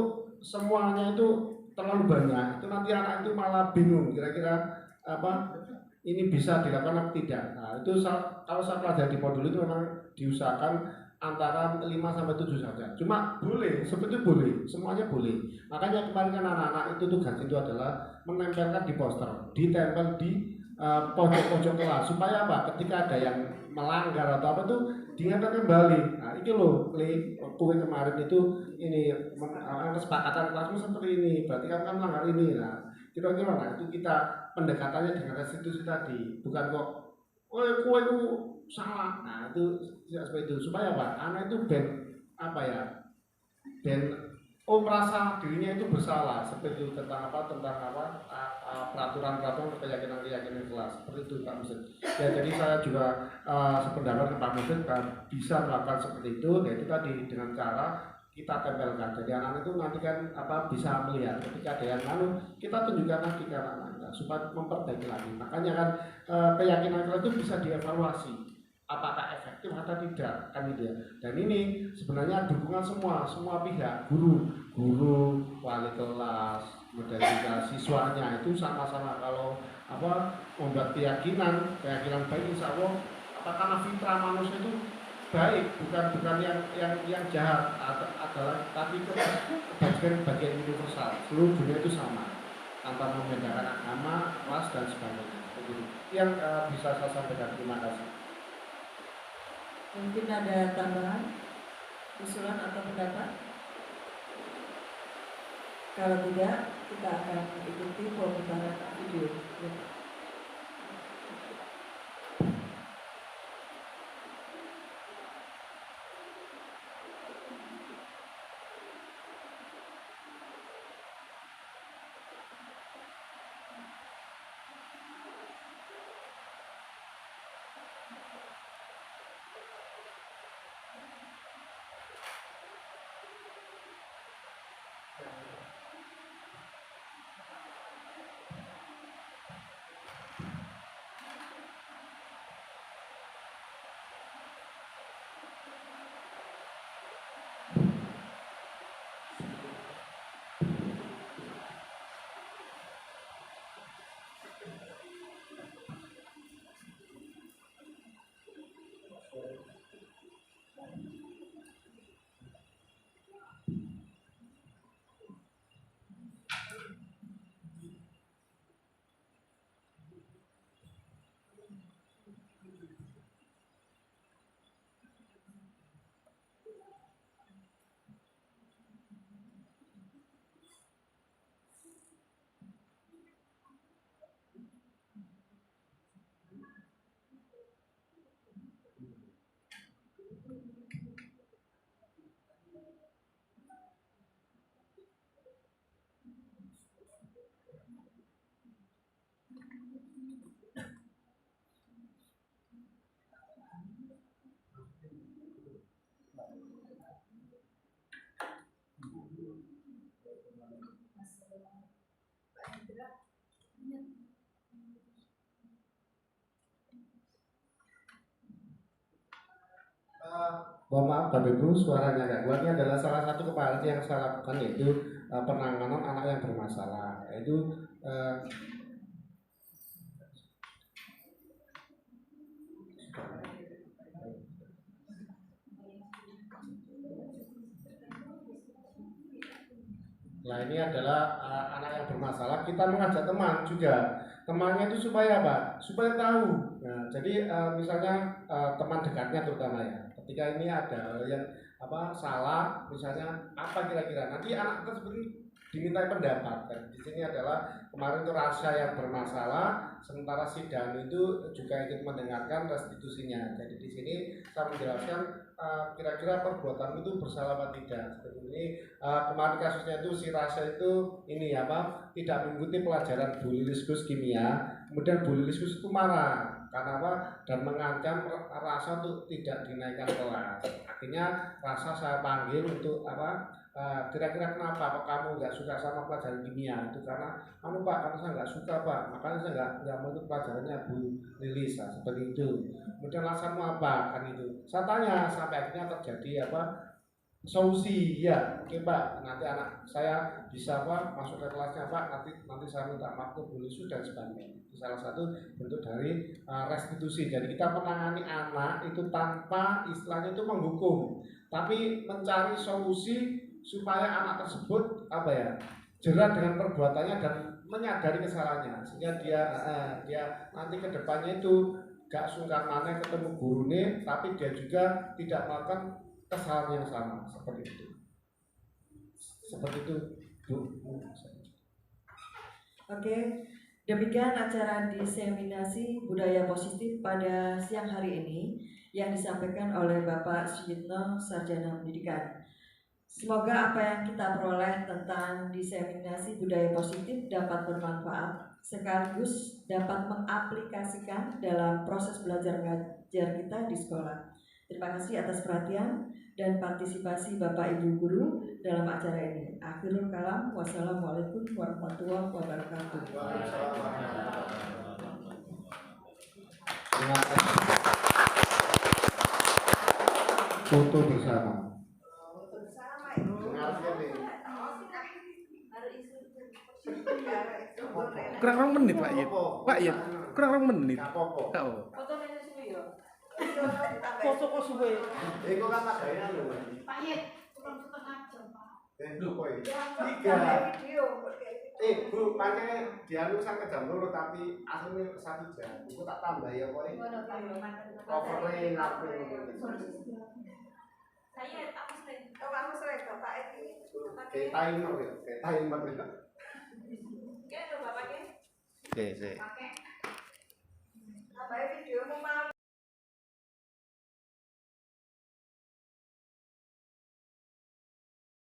semuanya itu terlalu banyak. Itu nanti anak itu malah bingung kira-kira ini bisa dilakukan atau tidak. Nah, itu kalau saya pelajari di modul itu memang diusahakan antara 5 sampai 7 saja. Cuma boleh, seperti itu boleh, semuanya boleh. Makanya kemarin kan anak-anak itu tugas itu adalah menempelkan di poster, ditempel di pojok-pojok kelas supaya apa? Ketika ada yang melanggar atau apa itu diingatkan kembali. Nah, itu loh, kue kemarin itu ini kesepakatan kelasmu seperti ini, berarti kamu kan melanggar ini. Nah, kira-kira itu kita pendekatannya dengan restitusi tadi, bukan kok kue itu salah. Nah, itu seperti itu supaya apa? Anak itu merasa dirinya itu bersalah seperti itu tentang peraturan-peraturan keyakinan kelas seperti itu Pak Musid. Ya, jadi saya juga sependapat dengan Pak Musid bisa melakukan seperti itu, yaitu tadi dengan cara kita tempelkan. Jadi anak itu nanti kan bisa melihat ketika ada yang kita tunjukkan lagi ke anak kita supaya memperbaiki lagi. Makanya kan keyakinan kelas itu bisa dievaluasi apakah efektif atau tidak kan gitu ya. Dan ini sebenarnya dukungan semua pihak, guru, wali kelas, kemudian juga siswanya itu sama-sama kalau membuat keyakinan baik, insya Allah karena fitrah manusia itu baik, bukan yang jahat adalah tapi itu bagian universal, seluruh dunia itu sama tanpa membedakan agama, ras dan sebagainya. Begitu. Yang bisa saya sampaikan. Terima kasih. Mungkin ada tambahan, usulan atau pendapat? Kalau tidak, kita akan ikuti pemutaran video. Mohon maaf Bapak Ibu, suaranya agak kuat. Ini adalah salah satu kepala yang saya lakukan, yaitu penanganan anak yang bermasalah, yaitu nah ini adalah anak yang bermasalah. Kita mengajak teman juga. Temannya itu supaya apa? Supaya tahu. Nah, jadi misalnya teman dekatnya terutama ya. Ketika ini ada yang salah, misalnya apa kira-kira. Nanti anak tersebut diminta pendapat. Dan di sini adalah kemarin itu Rasya yang bermasalah, sementara si Danu itu juga ikut mendengarkan restitusinya. Jadi di sini saya menjelaskan kira-kira perbuatan itu bersalah apa tidak. Seperti ini kemarin kasusnya itu si Rasya itu tidak mengikuti pelajaran Bu Liliskus kimia, kemudian Bu Liliskus itu marah karena apa, dan mengancam Rasa untuk tidak dinaikkan kelas. Akhirnya Rasa saya panggil untuk kira-kira kenapa Pak kamu nggak suka sama pelajaran kimia? Itu karena Pak, karena saya nggak suka Pak, makanya saya nggak mau ikut pelajarannya Bu Lilis. Seperti itu. Kemudian alasanmu apa? Kan itu saya tanya sampai akhirnya terjadi solusi. Ya oke Pak, nanti anak saya bisa masuk ke kelasnya Pak, nanti saya minta maaf ke Bu Lilis dan sebagainya. Itu salah satu bentuk dari restitusi. Jadi kita menangani anak itu tanpa istilahnya itu menghukum, tapi mencari solusi supaya anak tersebut jerat dengan perbuatannya dan menyadari kesalahannya, sehingga dia nanti kedepannya itu gak sungkan mana ketemu gurune, tapi dia juga tidak melakukan kesalahan yang sama. Seperti itu Bu. Oke, demikian acara diseminasi budaya positif pada siang hari ini yang disampaikan oleh Bapak Suyitno, Sarjana Pendidikan. Semoga apa yang kita peroleh tentang diseminasi budaya positif dapat bermanfaat sekaligus dapat mengaplikasikan dalam proses belajar mengajar kita di sekolah. Terima kasih atas perhatian dan partisipasi Bapak Ibu Guru dalam acara ini. Akhirul kalam, wassalamualaikum warahmatullahi wabarakatuh. Terima kasih. Foto bersama. Kurang 2 menit Pak Yit. Kurang 2 menit. Foto kok suwe. Iku kan agaknya lho. Pak Yit, kurang setengah jam Pak. Tiga. Bu, pakai dianu sampai jam 2 tapi aslinya 1 jam. Aku tak tambah ya kowe. Cover-e ngape. Saya aku sering. Kamu sering Bapak ini. Kayak timer ya. Oke, Bapak. Oke, sih. Pakai